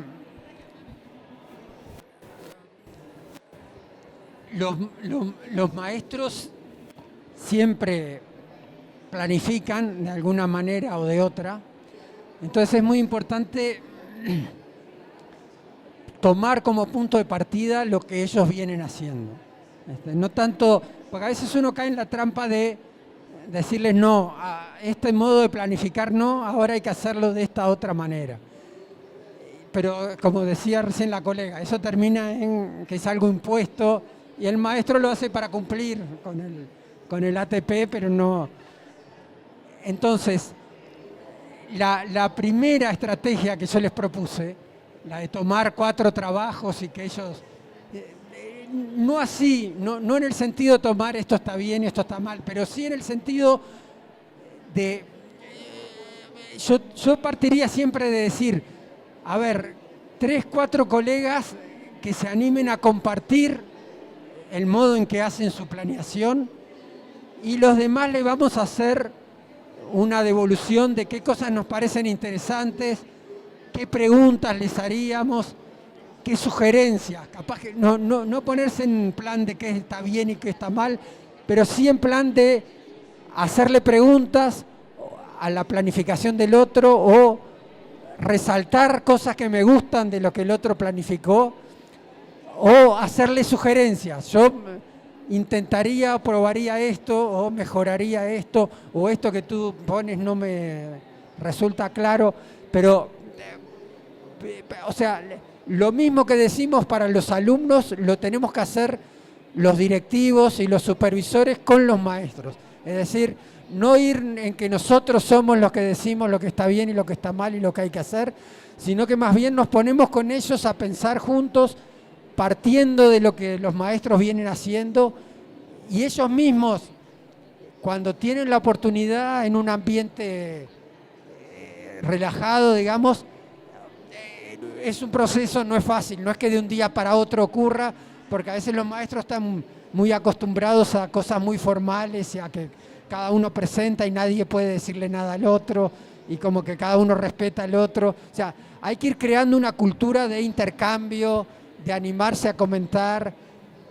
S2: los maestros siempre planifican de alguna manera o de otra, entonces es muy importante tomar como punto de partida lo que ellos vienen haciendo. No tanto, porque a veces uno cae en la trampa de decirles no, a este modo de planificar no, ahora hay que hacerlo de esta otra manera. Pero como decía recién la colega, eso termina en que es algo impuesto y el maestro lo hace para cumplir con el ATP, pero no. Entonces, la primera estrategia que yo les propuse, la de tomar 4 trabajos y que ellos, no así, no en el sentido de tomar esto está bien y esto está mal, pero sí en el sentido de, yo partiría siempre de decir, a ver, 3, 4 colegas que se animen a compartir el modo en que hacen su planeación y los demás le vamos a hacer una devolución de qué cosas nos parecen interesantes, qué preguntas les haríamos, qué sugerencias, capaz que no ponerse en plan de qué está bien y qué está mal, pero sí en plan de hacerle preguntas a la planificación del otro o resaltar cosas que me gustan de lo que el otro planificó o hacerle sugerencias. Yo intentaría, probaría esto o mejoraría esto o esto que tú pones no me resulta claro, pero o sea, lo mismo que decimos para los alumnos lo tenemos que hacer los directivos y los supervisores con los maestros. Es decir, no ir en que nosotros somos los que decimos lo que está bien y lo que está mal y lo que hay que hacer, sino que más bien nos ponemos con ellos a pensar juntos, partiendo de lo que los maestros vienen haciendo, y ellos mismos, cuando tienen la oportunidad en un ambiente relajado, digamos, es un proceso, no es fácil, no es que de un día para otro ocurra, porque a veces los maestros están muy acostumbrados a cosas muy formales y a que cada uno presenta y nadie puede decirle nada al otro y como que cada uno respeta al otro. O sea, hay que ir creando una cultura de intercambio, de animarse a comentar,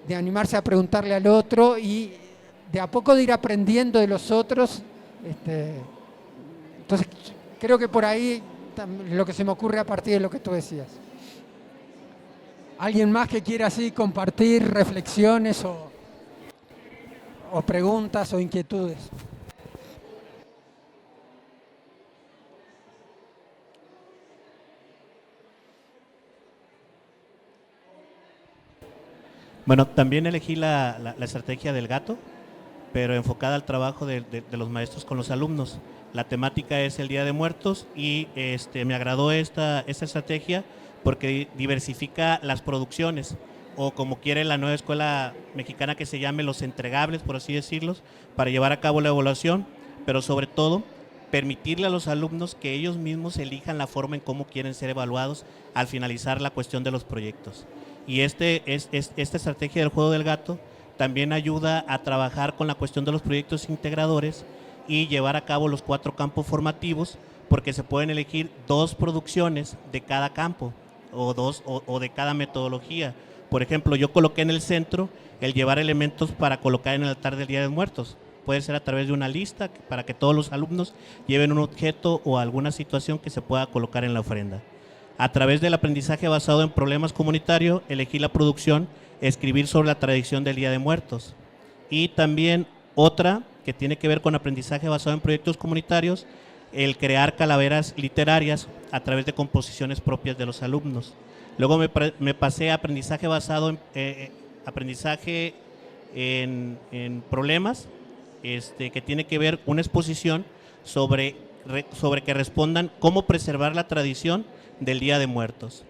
S2: de animarse a preguntarle al otro y de a poco de ir aprendiendo de los otros. Entonces, creo que por ahí lo que se me ocurre a partir de lo que tú decías. ¿Alguien más que quiera así compartir reflexiones o preguntas o inquietudes?
S3: Bueno, también elegí la estrategia del gato, pero enfocada al trabajo de los maestros con los alumnos. La temática es el Día de Muertos y me agradó esta estrategia porque diversifica las producciones, o como quiere la nueva escuela mexicana que se llame los entregables, por así decirlos, para llevar a cabo la evaluación, pero sobre todo permitirle a los alumnos que ellos mismos elijan la forma en cómo quieren ser evaluados al finalizar la cuestión de los proyectos. Y esta estrategia del juego del gato también ayuda a trabajar con la cuestión de los proyectos integradores y llevar a cabo los 4 campos formativos, porque se pueden elegir 2 producciones de cada campo o de cada metodología. Por ejemplo, yo coloqué en el centro el llevar elementos para colocar en el altar del Día de Muertos. Puede ser a través de una lista para que todos los alumnos lleven un objeto o alguna situación que se pueda colocar en la ofrenda. A través del aprendizaje basado en problemas comunitarios, elegí la producción escribir sobre la tradición del Día de Muertos. Y también otra que tiene que ver con aprendizaje basado en proyectos comunitarios, el crear calaveras literarias a través de composiciones propias de los alumnos. Luego me pasé a aprendizaje basado en problemas, que tiene que ver una exposición sobre que respondan cómo preservar la tradición del Día de Muertos.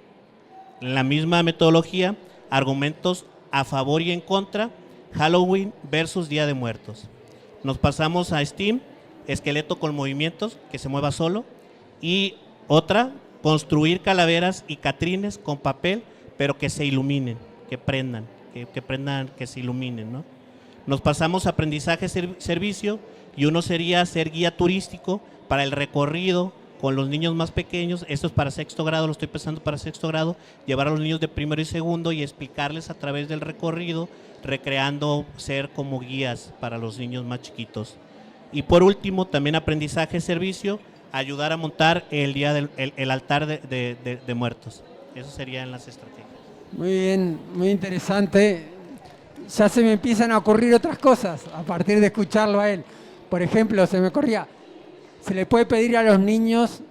S3: En la misma metodología, argumentos a favor y en contra, Halloween versus Día de Muertos. Nos pasamos a STEAM, esqueleto con movimientos, que se mueva solo, y otra, construir calaveras y catrines con papel, pero que se iluminen, que prendan, que se iluminen, ¿no? Nos pasamos a aprendizaje servicio, y uno sería ser guía turístico para el recorrido con los niños más pequeños, esto es para sexto grado, lo estoy pensando para sexto grado, llevar a los niños de primero y segundo y explicarles a través del recorrido, recreando ser como guías para los niños más chiquitos. Y por último, también aprendizaje-servicio, ayudar a montar el día el altar de muertos. Eso serían las estrategias.
S2: Muy bien, muy interesante. Ya se me empiezan a ocurrir otras cosas a partir de escucharlo a él. Por ejemplo, se me ocurría, se le puede pedir a los niños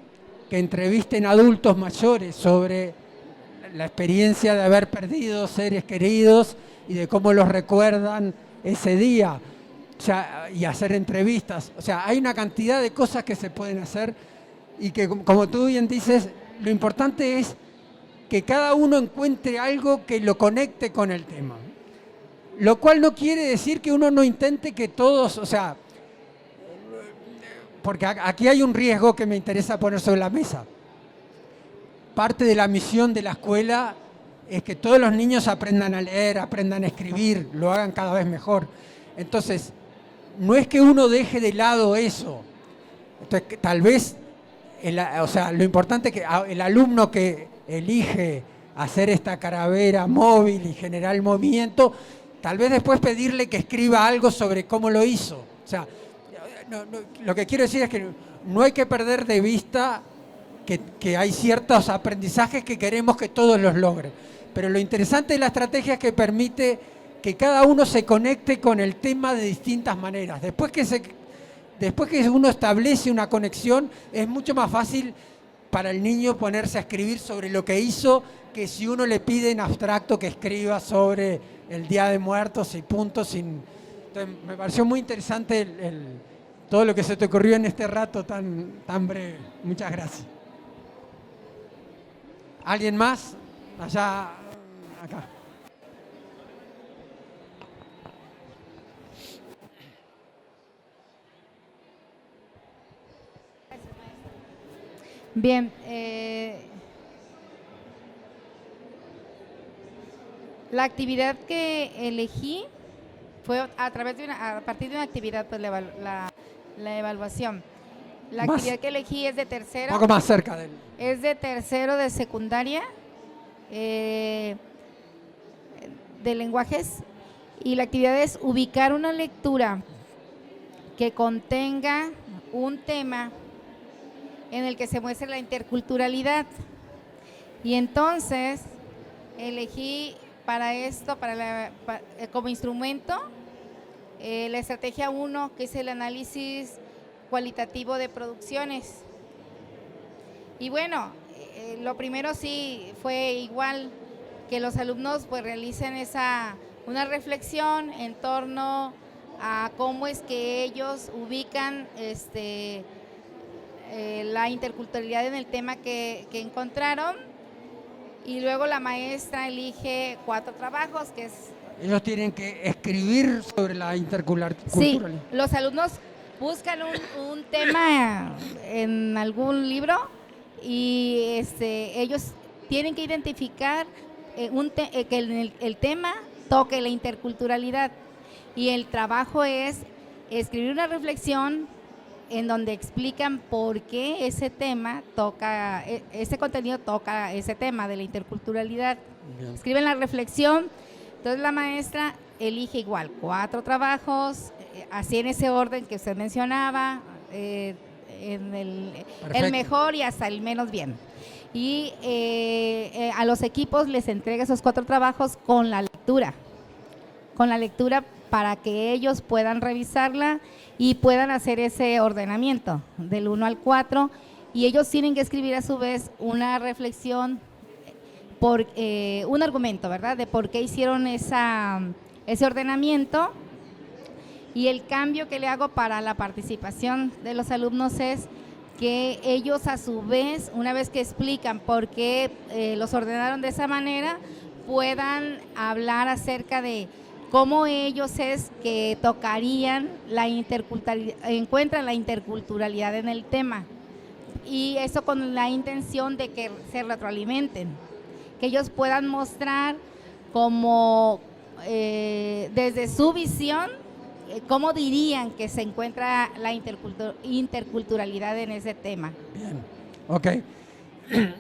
S2: que entrevisten a adultos mayores sobre la experiencia de haber perdido seres queridos y de cómo los recuerdan ese día. O sea, y hacer entrevistas. O sea, hay una cantidad de cosas que se pueden hacer y que, como tú bien dices, lo importante es que cada uno encuentre algo que lo conecte con el tema. Lo cual no quiere decir que uno no intente que todos, o sea, porque aquí hay un riesgo que me interesa poner sobre la mesa. Parte de la misión de la escuela es que todos los niños aprendan a leer, aprendan a escribir, lo hagan cada vez mejor. Entonces, no es que uno deje de lado eso. Entonces, tal vez, o sea, lo importante es que el alumno que elige hacer esta caravera móvil y generar el movimiento, tal vez después pedirle que escriba algo sobre cómo lo hizo. O sea, lo que quiero decir es que no hay que perder de vista que hay ciertos aprendizajes que queremos que todos los logren. Pero lo interesante de la estrategia es que permite que cada uno se conecte con el tema de distintas maneras. Después que uno establece una conexión, es mucho más fácil para el niño ponerse a escribir sobre lo que hizo que si uno le pide en abstracto que escriba sobre el Día de Muertos y puntos. Entonces, me pareció muy interesante todo lo que se te ocurrió en este rato tan breve. Muchas gracias. ¿Alguien más? Allá, acá.
S4: Bien, la actividad que elegí fue a partir de una actividad, pues la evaluación. La actividad que elegí es de tercero.
S2: Un poco más cerca de él.
S4: Es de tercero de secundaria, de lenguajes, y la actividad es ubicar una lectura que contenga un tema en el que se muestre la interculturalidad. Y entonces elegí para esto, como instrumento, la estrategia 1, que es el análisis cualitativo de producciones. Y bueno, lo primero sí fue igual, que los alumnos pues realicen una reflexión en torno a cómo es que ellos ubican la interculturalidad en el tema que encontraron, y luego la maestra elige 4 trabajos, que es...
S2: Ellos tienen que escribir sobre la interculturalidad.
S4: Sí, los alumnos buscan un tema en algún libro y ellos tienen que identificar que el tema toque la interculturalidad, y el trabajo es escribir una reflexión en donde explican por qué ese contenido toca ese tema de la interculturalidad. Bien. Escriben la reflexión, entonces la maestra elige igual 4 trabajos, así en ese orden que usted mencionaba, en el mejor y hasta el menos bien. Y a los equipos les entrega esos 4 trabajos con la lectura para que ellos puedan revisarla y puedan hacer ese ordenamiento del 1 al 4, y ellos tienen que escribir a su vez una reflexión, un argumento, ¿verdad?, de por qué hicieron ese ordenamiento. Y el cambio que le hago para la participación de los alumnos es que ellos a su vez, una vez que explican por qué los ordenaron de esa manera, puedan hablar acerca de cómo ellos es que tocarían encuentran la interculturalidad en el tema, y eso con la intención de que se retroalimenten, que ellos puedan mostrar como desde su visión cómo dirían que se encuentra la interculturalidad en ese tema.
S2: Bien. Ok.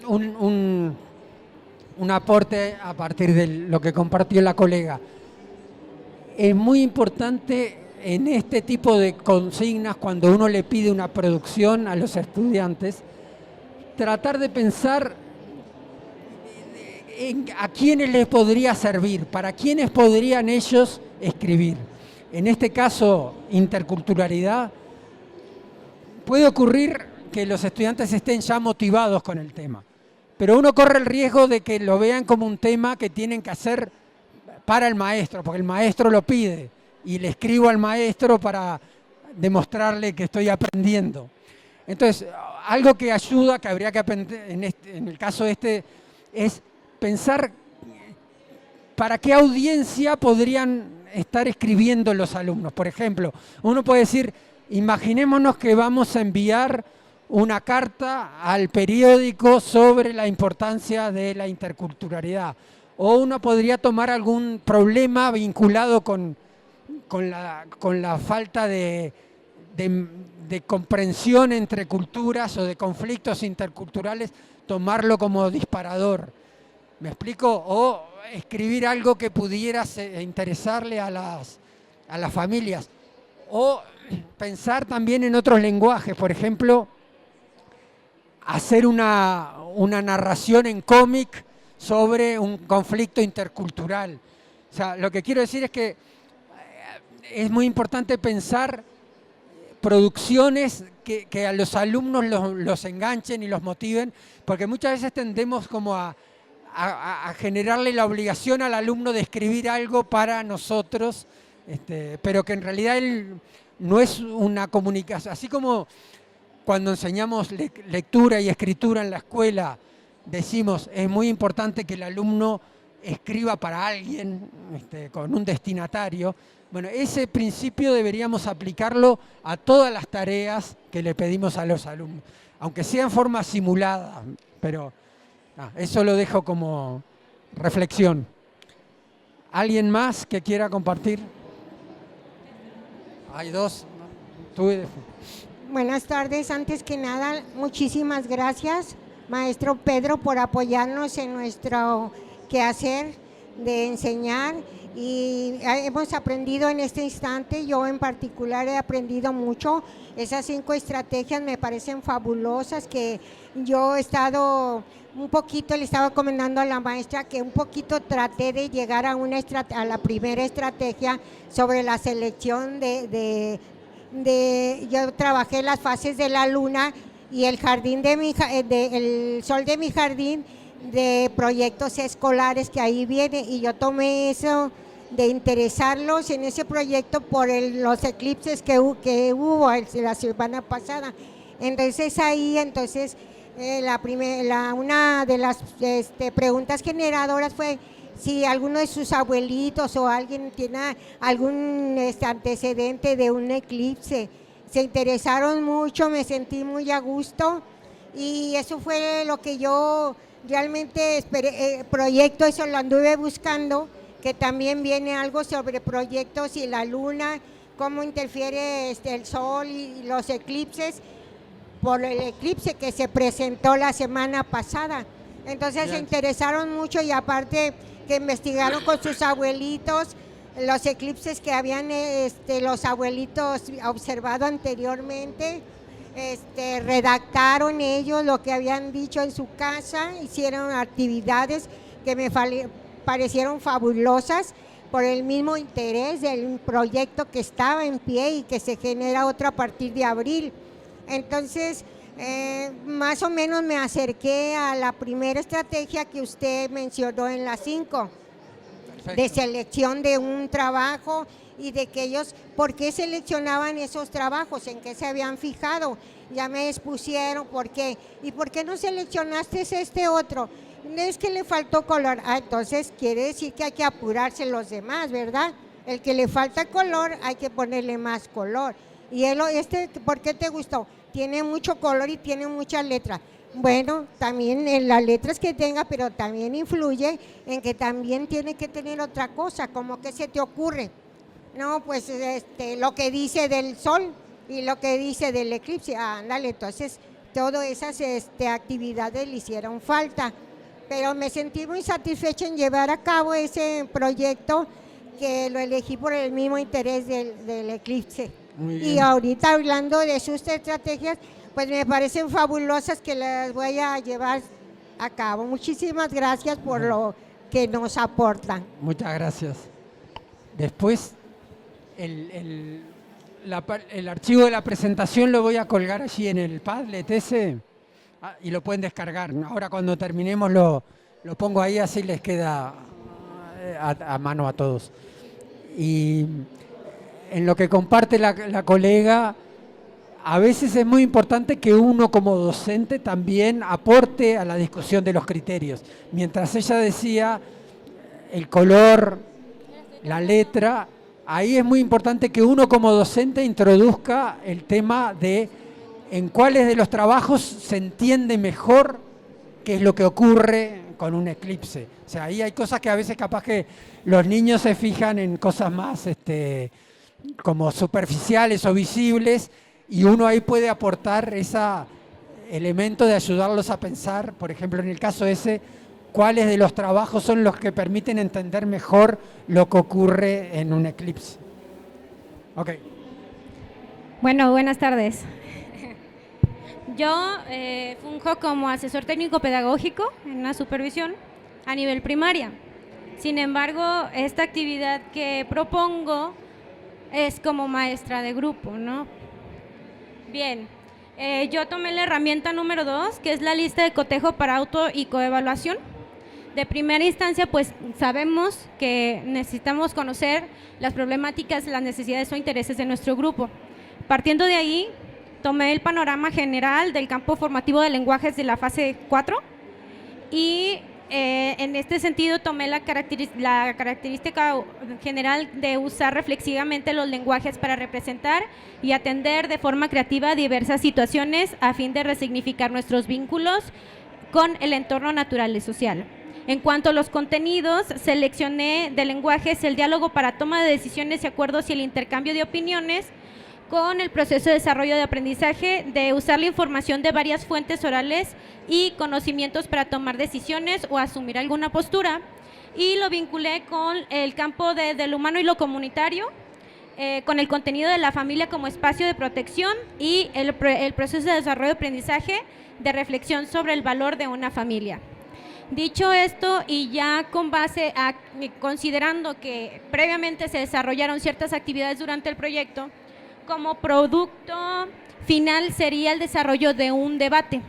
S2: Un aporte a partir de lo que compartió la colega. Es muy importante en este tipo de consignas, cuando uno le pide una producción a los estudiantes, tratar de pensar a quiénes les podría servir, para quiénes podrían ellos escribir. En este caso, interculturalidad, puede ocurrir que los estudiantes estén ya motivados con el tema, pero uno corre el riesgo de que lo vean como un tema que tienen que hacer para el maestro, porque el maestro lo pide, y le escribo al maestro para demostrarle que estoy aprendiendo. Entonces, algo que ayuda, que habría que aprender en el caso este, es pensar para qué audiencia podrían estar escribiendo los alumnos. Por ejemplo, uno puede decir, imaginémonos que vamos a enviar una carta al periódico sobre la importancia de la interculturalidad. O uno podría tomar algún problema vinculado con la falta de comprensión entre culturas o de conflictos interculturales, tomarlo como disparador. ¿Me explico? O escribir algo que pudiera interesarle a las familias. O pensar también en otros lenguajes, por ejemplo, hacer una narración en cómic sobre un conflicto intercultural. O sea, lo que quiero decir es que es muy importante pensar producciones que a los alumnos los enganchen y los motiven, porque muchas veces tendemos como a generarle la obligación al alumno de escribir algo para nosotros, pero que en realidad él no es una comunicación. Así como cuando enseñamos lectura y escritura en la escuela, decimos, es muy importante que el alumno escriba para alguien, con un destinatario. Bueno, ese principio deberíamos aplicarlo a todas las tareas que le pedimos a los alumnos, aunque sea en forma simulada, pero eso lo dejo como reflexión. ¿Alguien más que quiera compartir? Hay dos.
S5: Buenas tardes. Antes que nada, muchísimas gracias, maestro Pedro, por apoyarnos en nuestro quehacer de enseñar, y hemos aprendido en este instante. Yo en particular he aprendido mucho. Esas 5 estrategias me parecen fabulosas, que yo he estado un poquito, le estaba comentando a la maestra que un poquito traté de llegar a la primera estrategia sobre la selección yo trabajé las fases de la luna y el jardín el sol de mi jardín, de proyectos escolares, que ahí viene, y yo tomé eso de interesarlos en ese proyecto por los eclipses que hubo la semana pasada. Entonces ahí, una de las preguntas generadoras fue si alguno de sus abuelitos o alguien tiene algún antecedente de un eclipse. Se interesaron mucho, me sentí muy a gusto, y eso fue lo que yo realmente esperé. Proyecto, eso lo anduve buscando, que también viene algo sobre proyectos y la luna, cómo interfiere el sol y los eclipses, por el eclipse que se presentó la semana pasada. Entonces se interesaron mucho, y aparte que investigaron con sus abuelitos los eclipses que habían los abuelitos observado anteriormente. Redactaron ellos lo que habían dicho en su casa, hicieron actividades que me parecieron fabulosas por el mismo interés del proyecto que estaba en pie y que se genera otro a partir de abril. Entonces, más o menos me acerqué a la primera estrategia que usted mencionó en las 5, de selección de un trabajo, y de que ellos, ¿por qué seleccionaban esos trabajos? ¿En qué se habían fijado? Ya me expusieron por qué. ¿Y por qué no seleccionaste este otro? Es que le faltó color. Entonces quiere decir que hay que apurarse los demás, ¿verdad? El que le falta color, hay que ponerle más color. Y ¿por qué te gustó? Tiene mucho color y tiene muchas letras. Bueno, también en las letras que tenga, pero también influye en que también tiene que tener otra cosa, como que se te ocurre. No, pues lo que dice del sol y lo que dice del eclipse. Ándale, entonces todas esas actividades le hicieron falta. Pero me sentí muy satisfecha en llevar a cabo ese proyecto, que lo elegí por el mismo interés del eclipse.
S2: Muy
S5: Y
S2: bien.
S5: ahorita hablando de sus estrategias, pues me parecen fabulosas, que las voy a llevar a cabo. Muchísimas gracias por lo que nos aportan.
S2: Muchas gracias. Después, el archivo de la presentación lo voy a colgar allí en el Padlet ese y lo pueden descargar. Ahora cuando terminemos lo pongo ahí, así les queda a mano a todos. Y en lo que comparte la colega, a veces es muy importante que uno como docente también aporte a la discusión de los criterios. Mientras ella decía el color, la letra, ahí es muy importante que uno como docente introduzca el tema de en cuáles de los trabajos se entiende mejor qué es lo que ocurre con un eclipse. O sea, ahí hay cosas que a veces capaz que los niños se fijan en cosas más como superficiales o visibles, y uno ahí puede aportar ese elemento de ayudarlos a pensar, por ejemplo, en el caso ese, cuáles de los trabajos son los que permiten entender mejor lo que ocurre en un eclipse. Ok.
S6: Bueno, buenas tardes. Yo funjo como asesor técnico pedagógico en la supervisión a nivel primaria. Sin embargo, esta actividad que propongo es como maestra de grupo, ¿no? Bien, yo tomé la herramienta número 2, que es la lista de cotejo para auto y coevaluación. De primera instancia, pues sabemos que necesitamos conocer las problemáticas, las necesidades o intereses de nuestro grupo. Partiendo de ahí, tomé el panorama general del campo formativo de lenguajes de la fase 4 y en este sentido tomé la característica general de usar reflexivamente los lenguajes para representar y atender de forma creativa diversas situaciones a fin de resignificar nuestros vínculos con el entorno natural y social. En cuanto a los contenidos, seleccioné de lenguajes el diálogo para toma de decisiones y acuerdos y el intercambio de opiniones, con el proceso de desarrollo de aprendizaje, de usar la información de varias fuentes orales y conocimientos para tomar decisiones o asumir alguna postura, y lo vinculé con el campo del humano y lo comunitario, con el contenido de la familia como espacio de protección y el proceso de desarrollo de aprendizaje de reflexión sobre el valor de una familia. Dicho esto, y ya con base a considerando que previamente se desarrollaron ciertas actividades durante el proyecto, como producto final sería el desarrollo de un debate.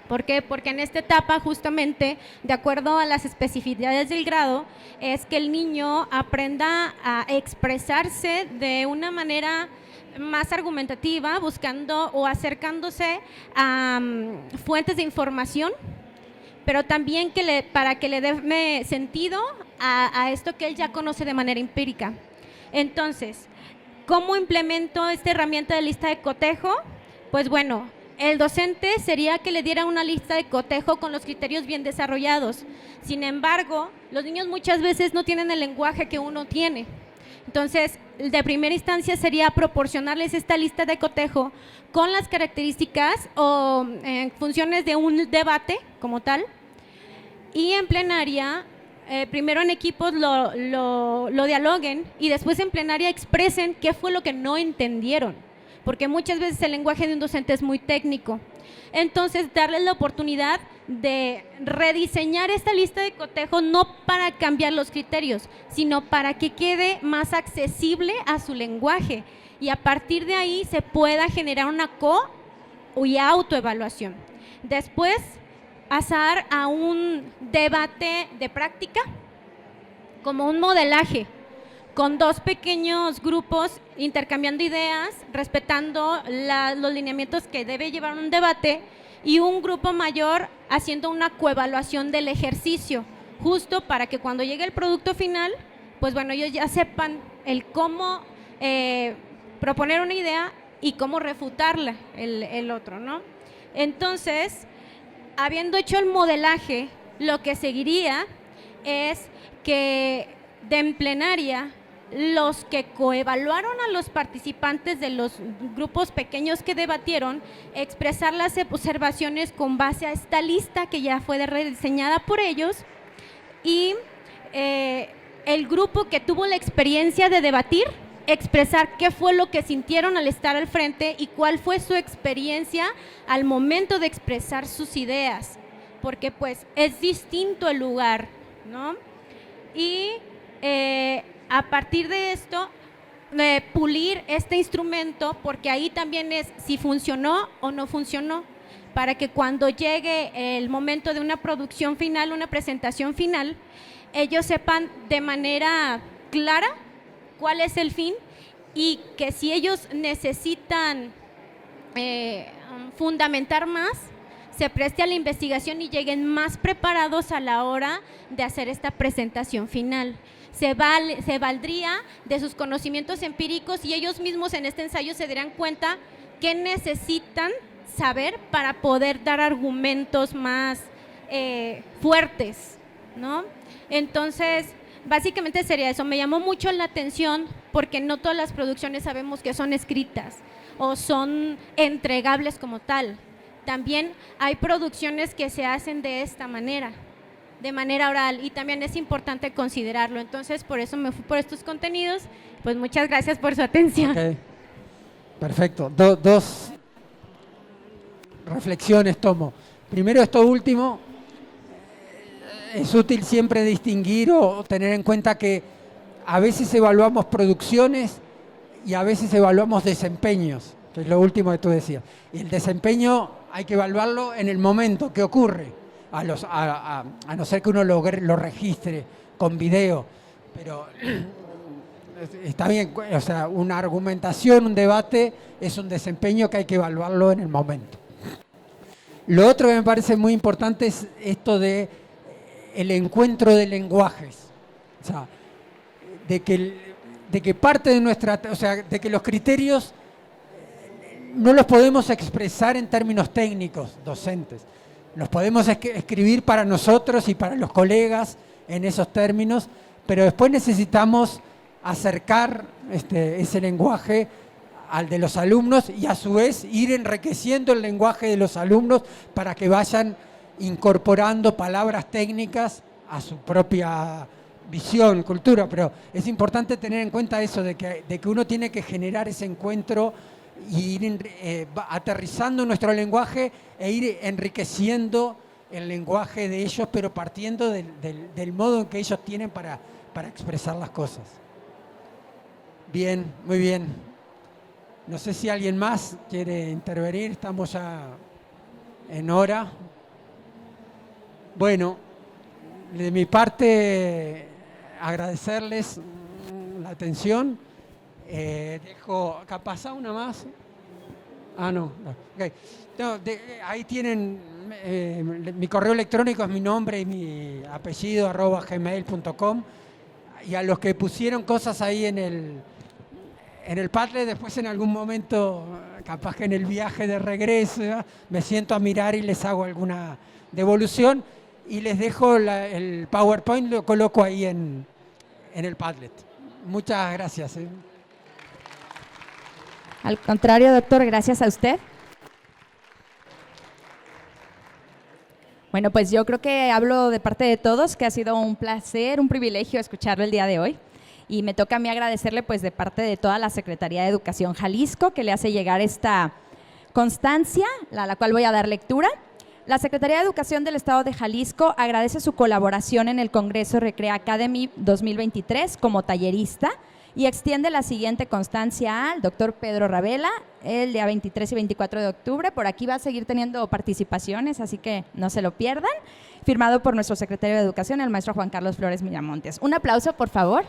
S6: ¿Por qué? Porque en esta etapa, justamente, de acuerdo a las especificidades del grado, es que el niño aprenda a expresarse de una manera más argumentativa, buscando o acercándose a fuentes de información, pero también para que le dé sentido a esto que él ya conoce de manera empírica. Entonces, ¿cómo implemento esta herramienta de lista de cotejo? Pues bueno, el docente sería que le diera una lista de cotejo con los criterios bien desarrollados. Sin embargo, los niños muchas veces no tienen el lenguaje que uno tiene. Entonces, de primera instancia sería proporcionarles esta lista de cotejo con las características o funciones de un debate como tal, y en plenaria, primero en equipos lo dialoguen y después en plenaria expresen qué fue lo que no entendieron, porque muchas veces el lenguaje de un docente es muy técnico. Entonces, darles la oportunidad de rediseñar esta lista de cotejo, no para cambiar los criterios, sino para que quede más accesible a su lenguaje y a partir de ahí se pueda generar una y autoevaluación. Después, pasar a un debate de práctica como un modelaje, con dos pequeños grupos intercambiando ideas, respetando los lineamientos que debe llevar un debate, y un grupo mayor haciendo una coevaluación del ejercicio, justo para que cuando llegue el producto final, pues bueno, ellos ya sepan el cómo proponer una idea y cómo refutarla el otro, ¿no? Entonces, habiendo hecho el modelaje, lo que seguiría es que en plenaria los que coevaluaron a los participantes de los grupos pequeños que debatieron, expresar las observaciones con base a esta lista que ya fue rediseñada por ellos, y el grupo que tuvo la experiencia de debatir, expresar qué fue lo que sintieron al estar al frente y cuál fue su experiencia al momento de expresar sus ideas, porque pues es distinto el lugar, ¿no? Y a partir de esto, pulir este instrumento, porque ahí también es si funcionó o no funcionó, para que cuando llegue el momento de una producción final, una presentación final, ellos sepan de manera clara cuál es el fin, y que si ellos necesitan fundamentar más, se preste a la investigación y lleguen más preparados a la hora de hacer esta presentación final. Se valdría de sus conocimientos empíricos, y ellos mismos en este ensayo se darán cuenta que necesitan saber para poder dar argumentos más fuertes, ¿no? Entonces, básicamente sería eso. Me llamó mucho la atención porque no todas las producciones sabemos que son escritas o son entregables como tal. También hay producciones que se hacen de esta manera, de manera oral, y también es importante considerarlo. Entonces, por eso me fui por estos contenidos. Pues muchas gracias por su atención.
S2: Okay. Perfecto. Dos reflexiones tomo. Primero, esto último, es útil siempre distinguir o tener en cuenta que a veces evaluamos producciones y a veces evaluamos desempeños, que es lo último que tú decías. Y el desempeño hay que evaluarlo en el momento que ocurre, a no ser que uno lo registre con video, pero está bien, o sea, una argumentación, un debate es un desempeño que hay que evaluarlo en el momento. Lo otro que me parece muy importante es esto de el encuentro de lenguajes, o sea, de que parte de nuestra, o sea, de que los criterios no los podemos expresar en términos técnicos, docentes, los podemos escribir para nosotros y para los colegas en esos términos, pero después necesitamos acercar ese lenguaje al de los alumnos y a su vez ir enriqueciendo el lenguaje de los alumnos para que vayan incorporando palabras técnicas a su propia visión, cultura, pero es importante tener en cuenta eso de que uno tiene que generar ese encuentro y ir aterrizando nuestro lenguaje e ir enriqueciendo el lenguaje de ellos, pero partiendo del modo en que ellos tienen para expresar las cosas. Bien, muy bien. No sé si alguien más quiere intervenir, estamos ya en hora. Bueno, de mi parte, agradecerles la atención. Dejo, acá pasa una más. Ah, no. Okay. No, ahí tienen mi correo electrónico, es mi nombre y mi apellido, @gmail.com. Y a los que pusieron cosas ahí en el Padlet, después en algún momento, capaz que en el viaje de regreso, me siento a mirar y les hago alguna devolución. Y les dejo el PowerPoint, lo coloco ahí en el Padlet. Muchas gracias.
S1: Al contrario, doctor, gracias a usted. Bueno, pues yo creo que hablo de parte de todos, que ha sido un placer, un privilegio escucharlo el día de hoy. Y me toca a mí agradecerle pues de parte de toda la Secretaría de Educación Jalisco, que le hace llegar esta constancia, a la cual voy a dar lectura. La Secretaría de Educación del Estado de Jalisco agradece su colaboración en el Congreso Recrea Academy 2023 como tallerista y extiende la siguiente constancia al doctor Pedro Ravela el día 23 y 24 de octubre. Por aquí va a seguir teniendo participaciones, así que no se lo pierdan. Firmado por nuestro secretario de Educación, el maestro Juan Carlos Flores Miramontes. Un aplauso, por favor.